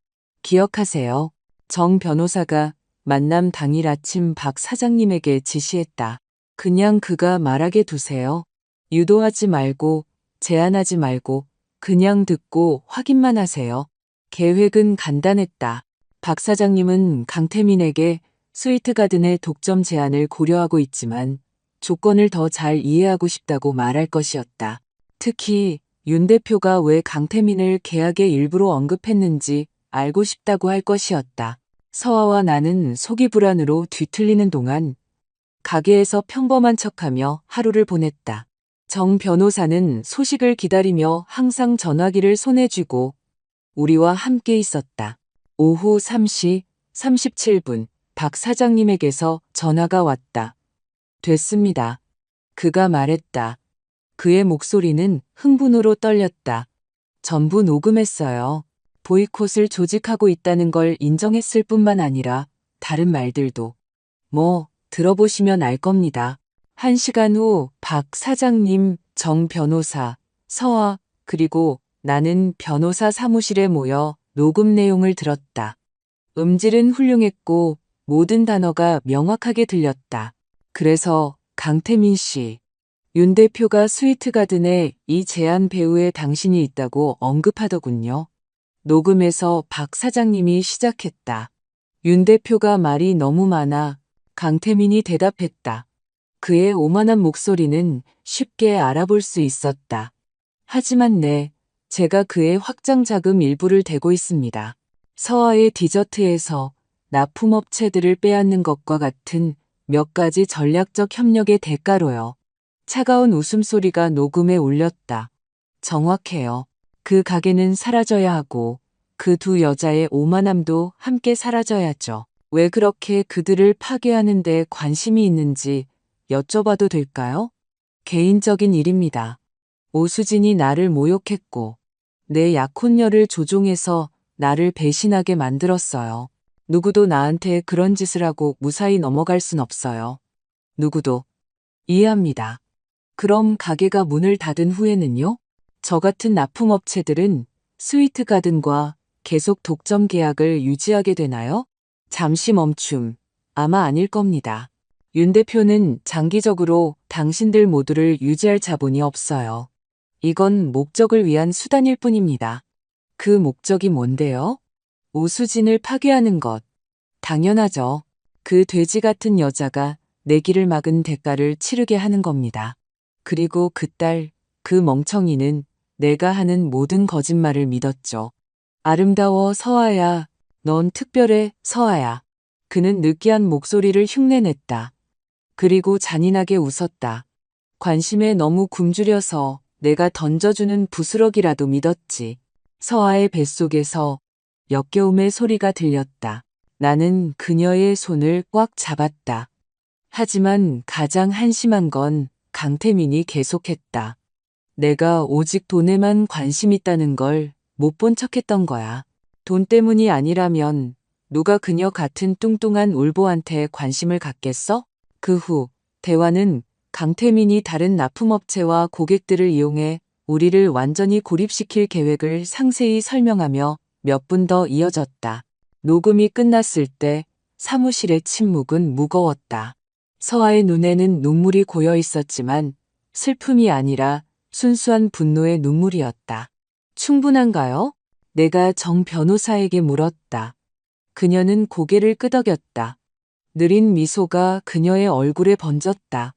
Speaker 1: 기억하세요. 정 변호사가 만남 당일 아침 박 사장님에게 지시했다. 그냥 그가 말하게 두세요. 유도하지 말고, 제안하지 말고, 그냥 듣고 확인만 하세요. 계획은 간단했다. 박 사장님은 강태민에게 스위트가든의 독점 제안을 고려하고 있지만 조건을 더 잘 이해하고 싶다고 말할 것이었다. 특히 윤 대표가 왜 강태민을 계약의 일부로 언급했는지 알고 싶다고 할 것이었다. 서아와 나는 속이 불안으로 뒤틀리는 동안 가게에서 평범한 척하며 하루를 보냈다. 정 변호사는 소식을 기다리며 항상 전화기를 손에 쥐고 우리와 함께 있었다. 오후 3시 37분 박 사장님에게서 전화가 왔다. 됐습니다. 그가 말했다. 그의 목소리는 흥분으로 떨렸다. 전부 녹음했어요. 보이콧을 조직하고 있다는 걸 인정했을 뿐만 아니라 다른 말들도. 들어보시면 알 겁니다. 1시간 후 박 사장님, 정 변호사, 서아, 그리고 나는 변호사 사무실에 모여 녹음 내용을 들었다. 음질은 훌륭했고 모든 단어가 명확하게 들렸다. 그래서 강태민 씨, 윤 대표가 스위트가든에 이 제안 배우에 당신이 있다고 언급하더군요. 녹음에서 박 사장님이 시작했다. 윤 대표가 말이 너무 많아 강태민이 대답했다. 그의 오만한 목소리는 쉽게 알아볼 수 있었다. 하지만 제가 그의 확장 자금 일부를 대고 있습니다. 서아의 디저트에서 납품업체들을 빼앗는 것과 같은 몇 가지 전략적 협력의 대가로요. 차가운 웃음소리가 녹음에 울렸다. 정확해요. 그 가게는 사라져야 하고 그 두 여자의 오만함도 함께 사라져야죠. 왜 그렇게 그들을 파괴하는 데 관심이 있는지 여쭤봐도 될까요? 개인적인 일입니다. 오수진이 나를 모욕했고 내 약혼녀를 조종해서 나를 배신하게 만들었어요. 누구도 나한테 그런 짓을 하고 무사히 넘어갈 순 없어요. 누구도. 이해합니다. 그럼 가게가 문을 닫은 후에는요? 저 같은 납품업체들은 스위트가든과 계속 독점 계약을 유지하게 되나요? 잠시 멈춤. 아마 아닐 겁니다. 윤 대표는 장기적으로 당신들 모두를 유지할 자본이 없어요. 이건 목적을 위한 수단일 뿐입니다. 그 목적이 뭔데요? 오수진을 파괴하는 것. 당연하죠. 그 돼지 같은 여자가 내 길을 막은 대가를 치르게 하는 겁니다. 그리고 그 딸, 그 멍청이는 내가 하는 모든 거짓말을 믿었죠. 아름다워 서아야. 넌 특별해 서아야. 그는 느끼한 목소리를 흉내냈다. 그리고 잔인하게 웃었다. 관심에 너무 굶주려서 내가 던져주는 부스러기라도 믿었지. 서아의 뱃속에서 역겨움의 소리가 들렸다. 나는 그녀의 손을 꽉 잡았다. 하지만 가장 한심한 건 강태민이 계속했다. 내가 오직 돈에만 관심 있다는 걸 못 본 척했던 거야. 돈 때문이 아니라면 누가 그녀 같은 뚱뚱한 울보한테 관심을 갖겠어? 그 후 대화는 강태민이 다른 납품업체와 고객들을 이용해 우리를 완전히 고립시킬 계획을 상세히 설명하며 몇 분 더 이어졌다. 녹음이 끝났을 때 사무실의 침묵은 무거웠다. 서아의 눈에는 눈물이 고여 있었지만 슬픔이 아니라 순수한 분노의 눈물이었다. 충분한가요? 내가 정 변호사에게 물었다. 그녀는 고개를 끄덕였다. 느린 미소가 그녀의 얼굴에 번졌다.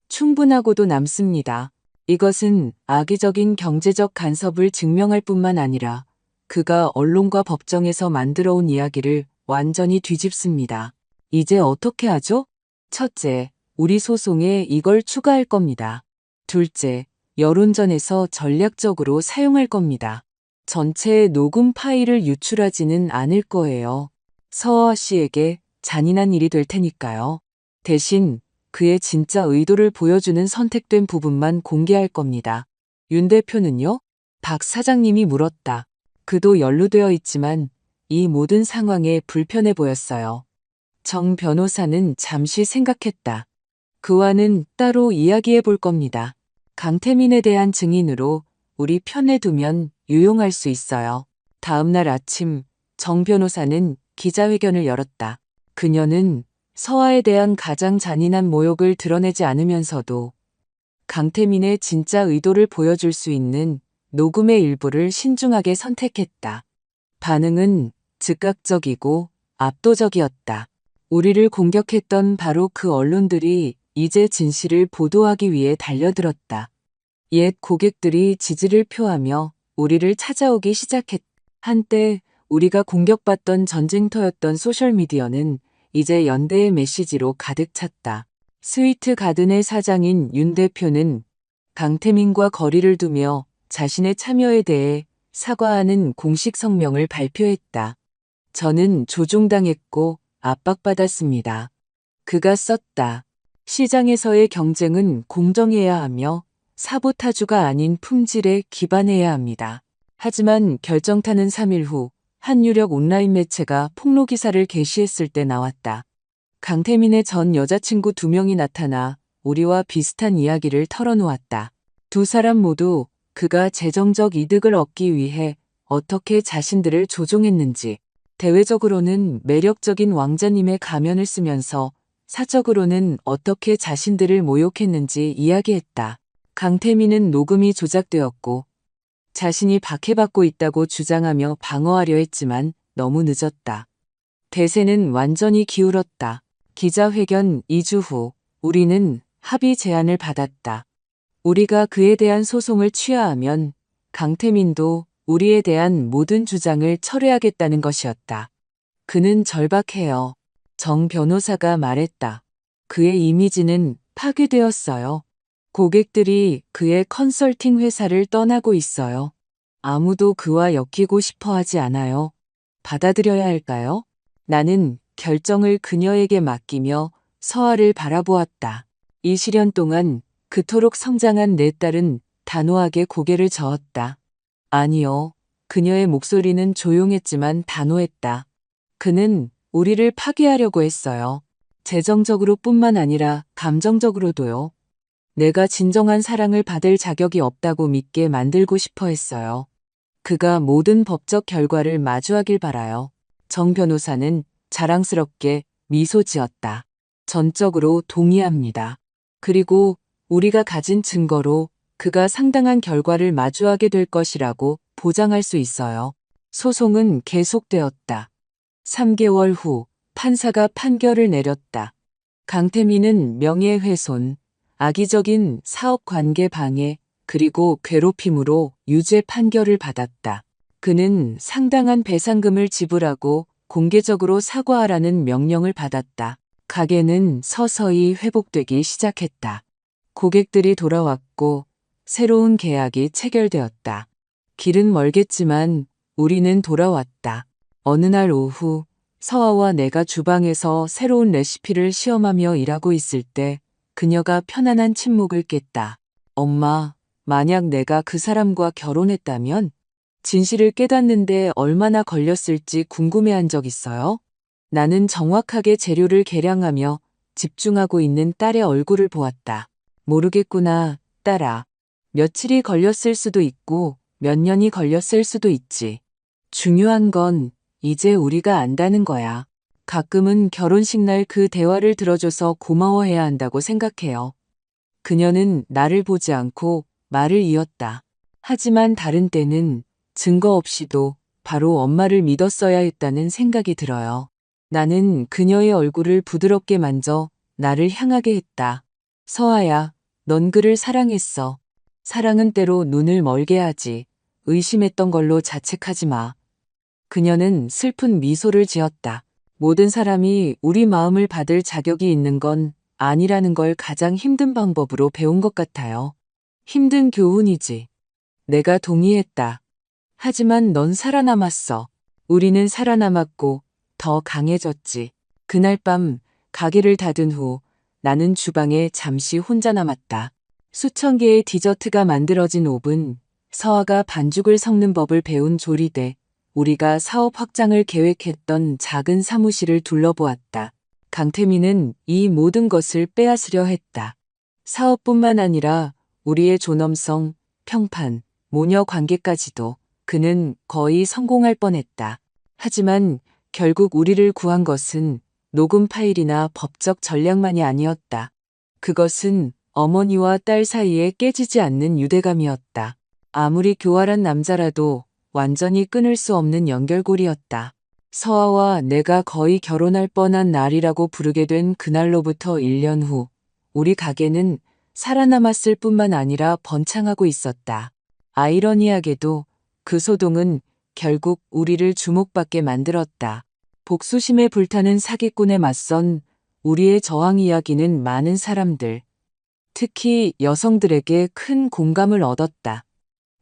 Speaker 1: 충분하고도 남습니다. 이것은 악의적인 경제적 간섭을 증명할 뿐만 아니라 그가 언론과 법정에서 만들어온 이야기를 완전히 뒤집습니다. 이제 어떻게 하죠? 첫째, 우리 소송에 이걸 추가할 겁니다. 둘째, 여론전에서 전략적으로 사용할 겁니다. 전체 녹음 파일을 유출하지는 않을 거예요. 서아 씨에게 잔인한 일이 될 테니까요. 대신 그의 진짜 의도를 보여주는 선택된 부분만 공개할 겁니다. 윤 대표는요? 박 사장님이 물었다. 그도 연루되어 있지만 이 모든 상황에 불편해 보였어요. 정 변호사는 잠시 생각했다. 그와는 따로 이야기해 볼 겁니다. 강태민에 대한 증인으로 우리 편에 두면 유용할 수 있어요. 다음 날 아침 정 변호사는 기자회견을 열었다. 그녀는 서아에 대한 가장 잔인한 모욕을 드러내지 않으면서도 강태민의 진짜 의도를 보여줄 수 있는 녹음의 일부를 신중하게 선택했다. 반응은 즉각적이고 압도적이었다. 우리를 공격했던 바로 그 언론들이 이제 진실을 보도하기 위해 달려들었다. 옛 고객들이 지지를 표하며 우리를 찾아오기 시작했다. 한때 우리가 공격받던 전쟁터였던 소셜미디어는 이제 연대의 메시지로 가득 찼다. 스위트 가든의 사장인 윤 대표는 강태민과 거리를 두며 자신의 참여에 대해 사과하는 공식 성명을 발표했다. 저는 조종당했고 압박받았습니다. 그가 썼다. 시장에서의 경쟁은 공정해야 하며 사보타주가 아닌 품질에 기반해야 합니다. 하지만 결정타는 3일 후 한 유력 온라인 매체가 폭로 기사를 게시했을 때 나왔다. 강태민의 전 여자친구 2명이 나타나 우리와 비슷한 이야기를 털어놓았다. 두 사람 모두 그가 재정적 이득을 얻기 위해 어떻게 자신들을 조종했는지, 대외적으로는 매력적인 왕자님의 가면을 쓰면서 사적으로는 어떻게 자신들을 모욕했는지 이야기했다. 강태민은 녹음이 조작되었고 자신이 박해받고 있다고 주장하며 방어하려 했지만 너무 늦었다. 대세는 완전히 기울었다. 기자회견 2주 후 우리는 합의 제안을 받았다. 우리가 그에 대한 소송을 취하하면 강태민도 우리에 대한 모든 주장을 철회하겠다는 것이었다. 그는 절박해요. 정 변호사가 말했다. 그의 이미지는 파괴되었어요. 고객들이 그의 컨설팅 회사를 떠나고 있어요. 아무도 그와 엮이고 싶어 하지 않아요. 받아들여야 할까요? 나는 결정을 그녀에게 맡기며 서아를 바라보았다. 이 시련 동안 그토록 성장한 내 딸은 단호하게 고개를 저었다. 아니요. 그녀의 목소리는 조용했지만 단호했다. 그는 우리를 파괴하려고 했어요. 재정적으로 뿐만 아니라 감정적으로도요. 내가 진정한 사랑을 받을 자격이 없다고 믿게 만들고 싶어 했어요. 그가 모든 법적 결과를 마주하길 바라요. 정 변호사는 자랑스럽게 미소 지었다. 전적으로 동의합니다. 그리고 우리가 가진 증거로 그가 상당한 결과를 마주하게 될 것이라고 보장할 수 있어요. 소송은 계속되었다. 3개월 후 판사가 판결을 내렸다. 강태민은 명예훼손, 악의적인 사업관계 방해, 그리고 괴롭힘으로 유죄 판결을 받았다. 그는 상당한 배상금을 지불하고 공개적으로 사과하라는 명령을 받았다. 가게는 서서히 회복되기 시작했다. 고객들이 돌아왔고 새로운 계약이 체결되었다. 길은 멀겠지만 우리는 돌아왔다. 어느 날 오후 서아와 내가 주방에서 새로운 레시피를 시험하며 일하고 있을 때 그녀가 편안한 침묵을 깼다. 엄마, 만약 내가 그 사람과 결혼했다면? 진실을 깨닫는데 얼마나 걸렸을지 궁금해한 적 있어요? 나는 정확하게 재료를 계량하며 집중하고 있는 딸의 얼굴을 보았다. 모르겠구나, 딸아. 며칠이 걸렸을 수도 있고 몇 년이 걸렸을 수도 있지. 중요한 건 이제 우리가 안다는 거야. 가끔은 결혼식 날 그 대화를 들어줘서 고마워해야 한다고 생각해요. 그녀는 나를 보지 않고 말을 이었다. 하지만 다른 때는 증거 없이도 바로 엄마를 믿었어야 했다는 생각이 들어요. 나는 그녀의 얼굴을 부드럽게 만져 나를 향하게 했다. 서아야, 넌 그를 사랑했어. 사랑은 때로 눈을 멀게 하지. 의심했던 걸로 자책하지 마. 그녀는 슬픈 미소를 지었다. 모든 사람이 우리 마음을 받을 자격이 있는 건 아니라는 걸 가장 힘든 방법으로 배운 것 같아요. 힘든 교훈이지. 내가 동의했다. 하지만 넌 살아남았어. 우리는 살아남았고 더 강해졌지. 그날 밤 가게를 닫은 후 나는 주방에 잠시 혼자 남았다. 수천 개의 디저트가 만들어진 오븐, 서아가 반죽을 섞는 법을 배운 조리대, 우리가 사업 확장을 계획했던 작은 사무실을 둘러보았다. 강태민은 이 모든 것을 빼앗으려 했다. 사업뿐만 아니라 우리의 존엄성, 평판, 모녀 관계까지도. 그는 거의 성공할 뻔했다. 하지만 결국 우리를 구한 것은 녹음 파일이나 법적 전략만이 아니었다. 그것은 어머니와 딸 사이에 깨지지 않는 유대감이었다. 아무리 교활한 남자라도 완전히 끊을 수 없는 연결고리였다. 서아와 내가 거의 결혼할 뻔한 날이라고 부르게 된 그날로부터 1년 후, 우리 가게는 살아남았을 뿐만 아니라 번창하고 있었다. 아이러니하게도 그 소동은 결국 우리를 주목받게 만들었다. 복수심에 불타는 사기꾼에 맞선 우리의 저항 이야기는 많은 사람들, 특히 여성들에게 큰 공감을 얻었다.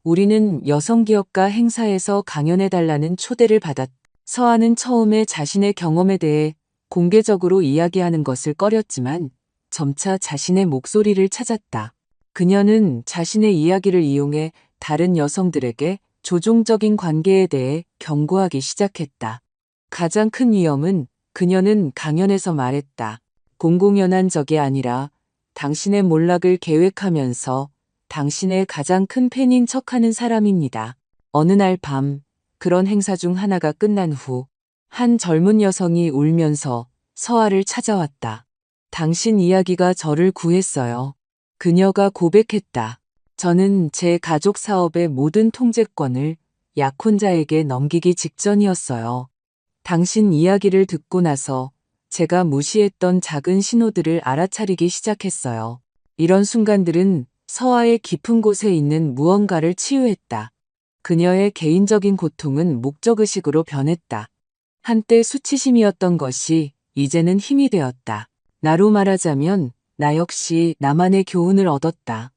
Speaker 1: 우리는 여성기업가 행사에서 강연해달라는 초대를 받았다. 서아는 처음에 자신의 경험에 대해 공개적으로 이야기하는 것을 꺼렸지만 점차 자신의 목소리를 찾았다. 그녀는 자신의 이야기를 이용해 다른 여성들에게 조종적인 관계에 대해 경고하기 시작했다. 가장 큰 위험은 그녀는 강연에서 말했다. 공공연한 적이 아니라 당신의 몰락을 계획하면서 당신의 가장 큰 팬인 척하는 사람입니다. 어느 날 밤, 그런 행사 중 하나가 끝난 후, 한 젊은 여성이 울면서 서아를 찾아왔다. 당신 이야기가 저를 구했어요. 그녀가 고백했다. 저는 제 가족 사업의 모든 통제권을 약혼자에게 넘기기 직전이었어요. 당신 이야기를 듣고 나서 제가 무시했던 작은 신호들을 알아차리기 시작했어요. 이런 순간들은 서아의 깊은 곳에 있는 무언가를 치유했다. 그녀의 개인적인 고통은 목적의식으로 변했다. 한때 수치심이었던 것이 이제는 힘이 되었다. 나로 말하자면 나 역시 나만의 교훈을 얻었다.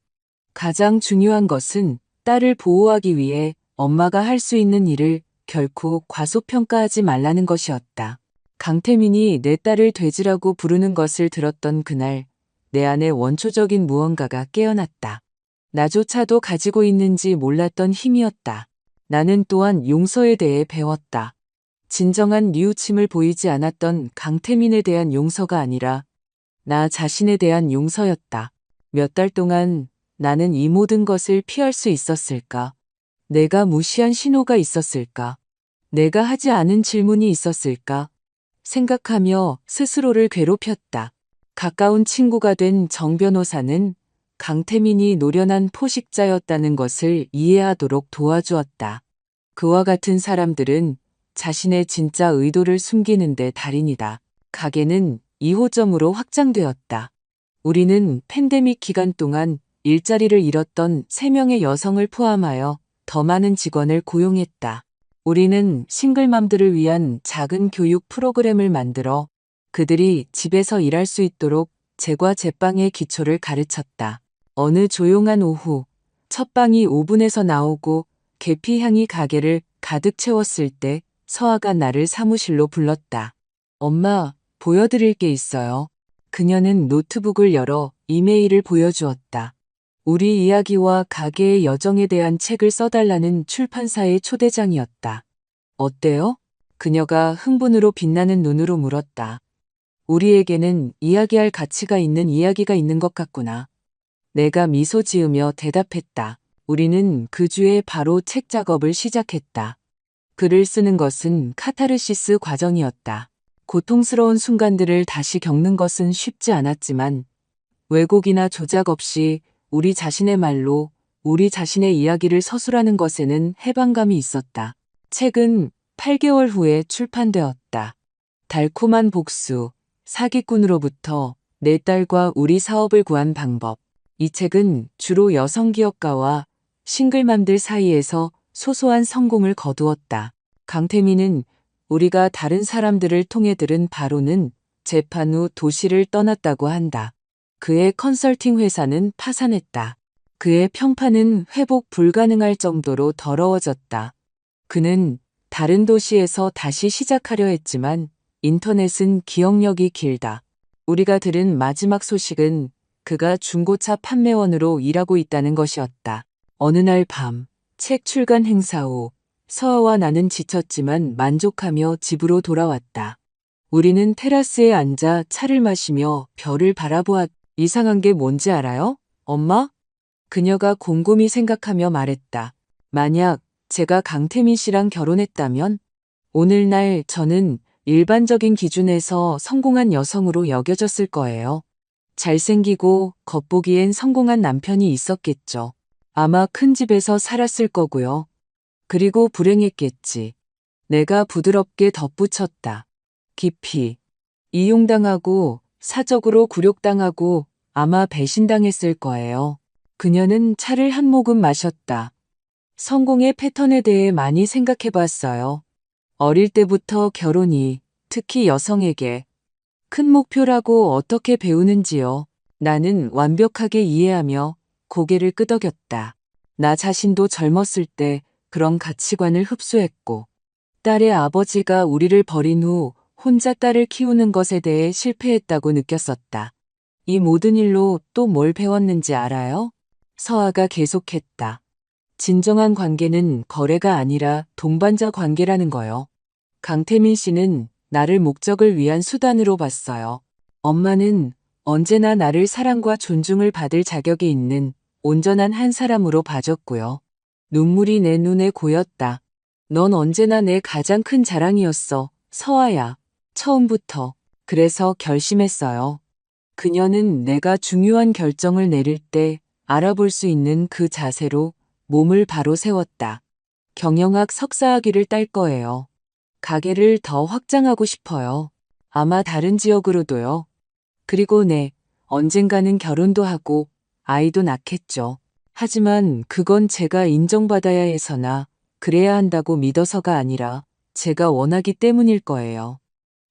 Speaker 1: 가장 중요한 것은 딸을 보호하기 위해 엄마가 할 수 있는 일을 결코 과소평가하지 말라는 것이었다. 강태민이 내 딸을 돼지라고 부르는 것을 들었던 그날, 내 안에 원초적인 무언가가 깨어났다. 나조차도 가지고 있는지 몰랐던 힘이었다. 나는 또한 용서에 대해 배웠다. 진정한 뉘우침을 보이지 않았던 강태민에 대한 용서가 아니라 나 자신에 대한 용서였다. 몇 달 동안 나는 이 모든 것을 피할 수 있었을까? 내가 무시한 신호가 있었을까? 내가 하지 않은 질문이 있었을까? 생각하며 스스로를 괴롭혔다. 가까운 친구가 된 정 변호사는 강태민이 노련한 포식자였다는 것을 이해하도록 도와주었다. 그와 같은 사람들은 자신의 진짜 의도를 숨기는 데 달인이다. 가게는 2호점으로 확장되었다. 우리는 팬데믹 기간 동안 일자리를 잃었던 3명의 여성을 포함하여 더 많은 직원을 고용했다. 우리는 싱글맘들을 위한 작은 교육 프로그램을 만들어 그들이 집에서 일할 수 있도록 제과 제빵의 기초를 가르쳤다. 어느 조용한 오후, 첫 빵이 오븐에서 나오고 계피 향이 가게를 가득 채웠을 때 서아가 나를 사무실로 불렀다. 엄마, 보여드릴 게 있어요. 그녀는 노트북을 열어 이메일을 보여주었다. 우리 이야기와 가게의 여정에 대한 책을 써달라는 출판사의 초대장이었다. 어때요? 그녀가 흥분으로 빛나는 눈으로 물었다. 우리에게는 이야기할 가치가 있는 이야기가 있는 것 같구나. 내가 미소 지으며 대답했다. 우리는 그 주에 바로 책 작업을 시작했다. 글을 쓰는 것은 카타르시스 과정이었다. 고통스러운 순간들을 다시 겪는 것은 쉽지 않았지만 왜곡이나 조작 없이 우리 자신의 말로 우리 자신의 이야기를 서술하는 것에는 해방감이 있었다. 책은 8개월 후에 출판되었다. 달콤한 복수, 사기꾼으로부터 내 딸과 우리 사업을 구한 방법. 이 책은 주로 여성기업가와 싱글맘들 사이에서 소소한 성공을 거두었다. 강태민은 우리가 다른 사람들을 통해 들은 바로는 재판 후 도시를 떠났다고 한다. 그의 컨설팅 회사는 파산했다. 그의 평판은 회복 불가능할 정도로 더러워졌다. 그는 다른 도시에서 다시 시작하려 했지만 인터넷은 기억력이 길다. 우리가 들은 마지막 소식은 그가 중고차 판매원으로 일하고 있다는 것이었다. 어느 날 밤, 책 출간 행사 후 서아와 나는 지쳤지만 만족하며 집으로 돌아왔다. 우리는 테라스에 앉아 차를 마시며 별을 바라보았. 이상한 게 뭔지 알아요? 엄마? 그녀가 곰곰이 생각하며 말했다. 만약 제가 강태민 씨랑 결혼했다면 오늘날 저는 일반적인 기준에서 성공한 여성으로 여겨졌을 거예요. 잘생기고 겉보기엔 성공한 남편이 있었겠죠. 아마 큰 집에서 살았을 거고요. 그리고 불행했겠지. 내가 부드럽게 덧붙였다. 깊이. 이용당하고 사적으로 굴욕당하고 아마 배신당했을 거예요. 그녀는 차를 한 모금 마셨다. 성공의 패턴에 대해 많이 생각해 봤어요. 어릴 때부터 결혼이, 특히 여성에게 큰 목표라고 어떻게 배우는지요. 나는 완벽하게 이해하며 고개를 끄덕였다. 나 자신도 젊었을 때 그런 가치관을 흡수했고, 딸의 아버지가 우리를 버린 후 혼자 딸을 키우는 것에 대해 실패했다고 느꼈었다. 이 모든 일로 또 뭘 배웠는지 알아요? 서아가 계속했다. 진정한 관계는 거래가 아니라 동반자 관계라는 거요. 강태민 씨는 나를 목적을 위한 수단으로 봤어요. 엄마는 언제나 나를 사랑과 존중을 받을 자격이 있는 온전한 한 사람으로 봐줬고요. 눈물이 내 눈에 고였다. 넌 언제나 내 가장 큰 자랑이었어, 서아야. 처음부터. 그래서 결심했어요. 그녀는 내가 중요한 결정을 내릴 때 알아볼 수 있는 그 자세로 몸을 바로 세웠다. 경영학 석사학위를 딸 거예요. 가게를 더 확장하고 싶어요. 아마 다른 지역으로도요. 그리고 언젠가는 결혼도 하고 아이도 낳겠죠. 하지만 그건 제가 인정받아야 해서나 그래야 한다고 믿어서가 아니라 제가 원하기 때문일 거예요.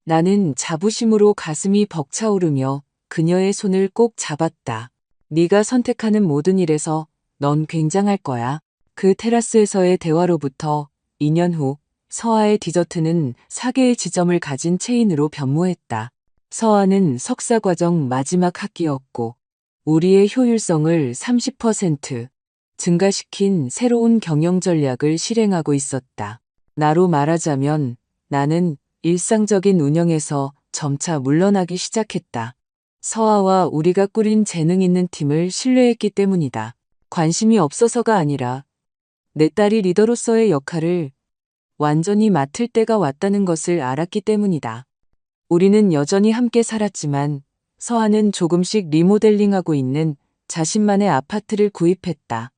Speaker 1: 나는 자부심으로 가슴이 벅차오르며 그녀의 손을 꼭 잡았다. 네가 선택하는 모든 일에서 넌 굉장할 거야. 그 테라스에서의 대화로부터 2년 후 서아의 디저트는 4개의 지점을 가진 체인으로 변모했다. 서아는 석사과정 마지막 학기였고 우리의 효율성을 30% 증가시킨 새로운 경영 전략을 실행하고 있었다. 나로 말하자면 나는 일상적인 운영에서 점차 물러나기 시작했다. 서아와 우리가 꾸린 재능 있는 팀을 신뢰했기 때문이다. 관심이 없어서가 아니라 내 딸이 리더로서의 역할을 완전히 맡을 때가 왔다는 것을 알았기 때문이다. 우리는 여전히 함께 살았지만 서아는 조금씩 리모델링하고 있는 자신만의 아파트를 구입했다.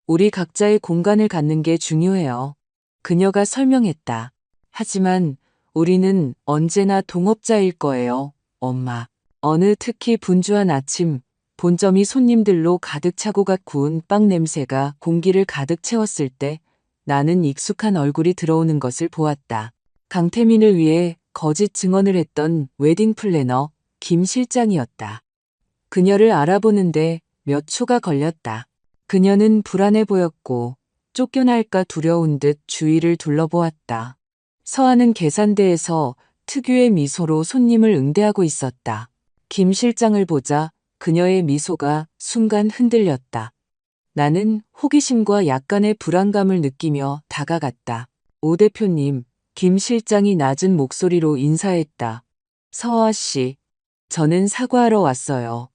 Speaker 1: 우리 각자의 공간을 갖는 게 중요해요. 그녀가 설명했다. 하지만 우리는 언제나 동업자일 거예요, 엄마. 어느 특히 분주한 아침, 본점이 손님들로 가득 차고 갓 구운 빵 냄새가 공기를 가득 채웠을 때 나는 익숙한 얼굴이 들어오는 것을 보았다. 강태민을 위해 거짓 증언을 했던 웨딩 플래너 김 실장이었다. 그녀를 알아보는데 몇 초가 걸렸다. 그녀는 불안해 보였고 쫓겨날까 두려운 듯 주위를 둘러보았다. 서아는 계산대에서 특유의 미소로 손님을 응대하고 있었다. 김 실장을 보자 그녀의 미소가 순간 흔들렸다. 나는 호기심과 약간의 불안감을 느끼며 다가갔다. 오 대표님, 김 실장이 낮은 목소리로 인사했다. 서아 씨, 저는 사과하러 왔어요.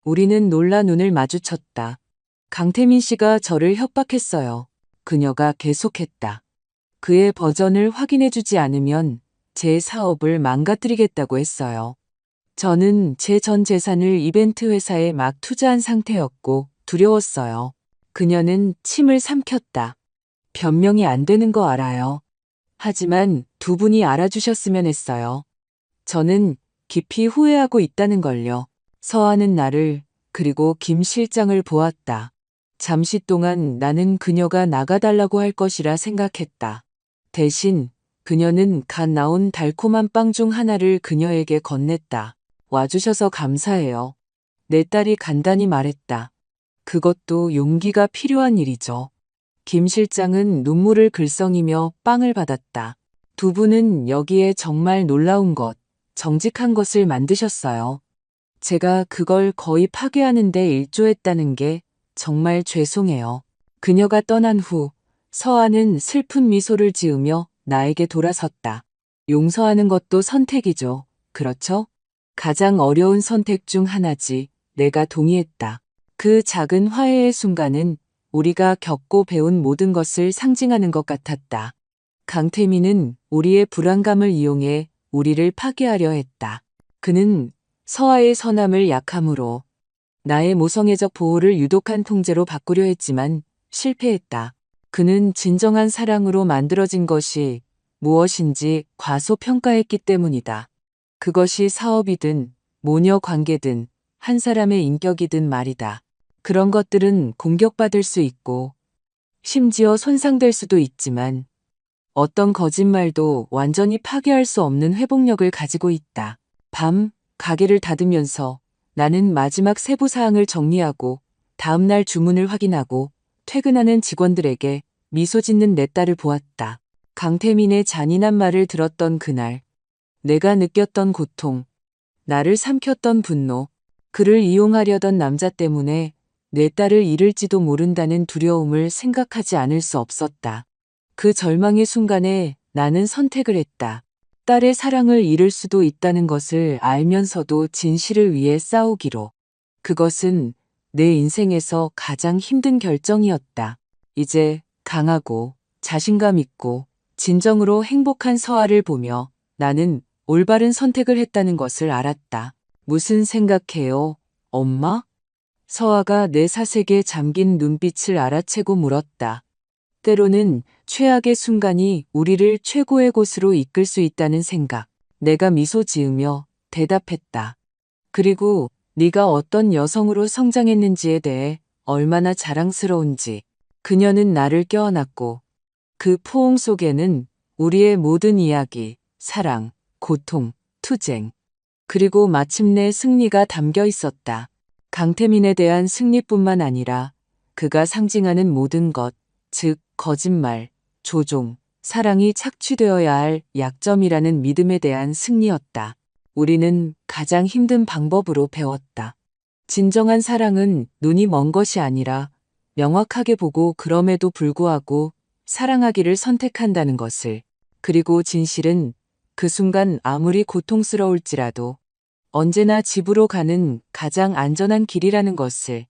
Speaker 1: 우리는 놀라 눈을 마주쳤다. 강태민 씨가 저를 협박했어요. 그녀가 계속했다. 그의 버전을 확인해주지 않으면 제 사업을 망가뜨리겠다고 했어요. 저는 제 전 재산을 이벤트 회사에 막 투자한 상태였고 두려웠어요. 그녀는 침을 삼켰다. 변명이 안 되는 거 알아요. 하지만 두 분이 알아주셨으면 했어요. 저는 깊이 후회하고 있다는 걸요. 서아는 나를 그리고 김 실장을 보았다. 잠시 동안 나는 그녀가 나가달라고 할 것이라 생각했다. 대신 그녀는 갓 나온 달콤한 빵 중 하나를 그녀에게 건넸다. 와주셔서 감사해요. 내 딸이 간단히 말했다. 그것도 용기가 필요한 일이죠. 김 실장은 눈물을 글썽이며 빵을 받았다. 두 분은 여기에 정말 놀라운 것, 정직한 것을 만드셨어요. 제가 그걸 거의 파괴하는 데 일조했다는 게 정말 죄송해요. 그녀가 떠난 후 서아는 슬픈 미소를 지으며 나에게 돌아섰다. 용서하는 것도 선택이죠. 그렇죠? 가장 어려운 선택 중 하나지. 내가 동의했다. 그 작은 화해의 순간은 우리가 겪고 배운 모든 것을 상징하는 것 같았다. 강태민은 우리의 불안감을 이용해 우리를 파괴하려 했다. 그는 서아의 선함을 약함으로 나의 모성애적 보호를 유독한 통제로 바꾸려 했지만 실패했다. 그는 진정한 사랑으로 만들어진 것이 무엇인지 과소평가했기 때문이다. 그것이 사업이든 모녀 관계든 한 사람의 인격이든 말이다. 그런 것들은 공격받을 수 있고 심지어 손상될 수도 있지만 어떤 거짓말도 완전히 파괴할 수 없는 회복력을 가지고 있다. 밤, 가게를 닫으면서 나는 마지막 세부사항을 정리하고 다음날 주문을 확인하고 퇴근하는 직원들에게 미소 짓는 내 딸을 보았다. 강태민의 잔인한 말을 들었던 그날, 내가 느꼈던 고통, 나를 삼켰던 분노, 그를 이용하려던 남자 때문에 내 딸을 잃을지도 모른다는 두려움을 생각하지 않을 수 없었다. 그 절망의 순간에 나는 선택을 했다. 딸의 사랑을 잃을 수도 있다는 것을 알면서도 진실을 위해 싸우기로. 그것은 내 인생에서 가장 힘든 결정이었다. 이제 강하고 자신감 있고 진정으로 행복한 서아를 보며 나는 올바른 선택을 했다는 것을 알았다. 무슨 생각해요, 엄마? 서아가 내 사색에 잠긴 눈빛을 알아채고 물었다. 때로는 최악의 순간이 우리를 최고의 곳으로 이끌 수 있다는 생각. 내가 미소 지으며 대답했다. 그리고 네가 어떤 여성으로 성장했는지에 대해 얼마나 자랑스러운지. 그녀는 나를 껴안았고 그 포옹 속에는 우리의 모든 이야기, 사랑, 고통, 투쟁, 그리고 마침내 승리가 담겨 있었다. 강태민에 대한 승리뿐만 아니라 그가 상징하는 모든 것, 즉 거짓말, 조종, 사랑이 착취되어야 할 약점이라는 믿음에 대한 승리였다. 우리는 가장 힘든 방법으로 배웠다. 진정한 사랑은 눈이 먼 것이 아니라 명확하게 보고 그럼에도 불구하고 사랑하기를 선택한다는 것을. 그리고 진실은 그 순간 아무리 고통스러울지라도 언제나 집으로 가는 가장 안전한 길이라는 것을.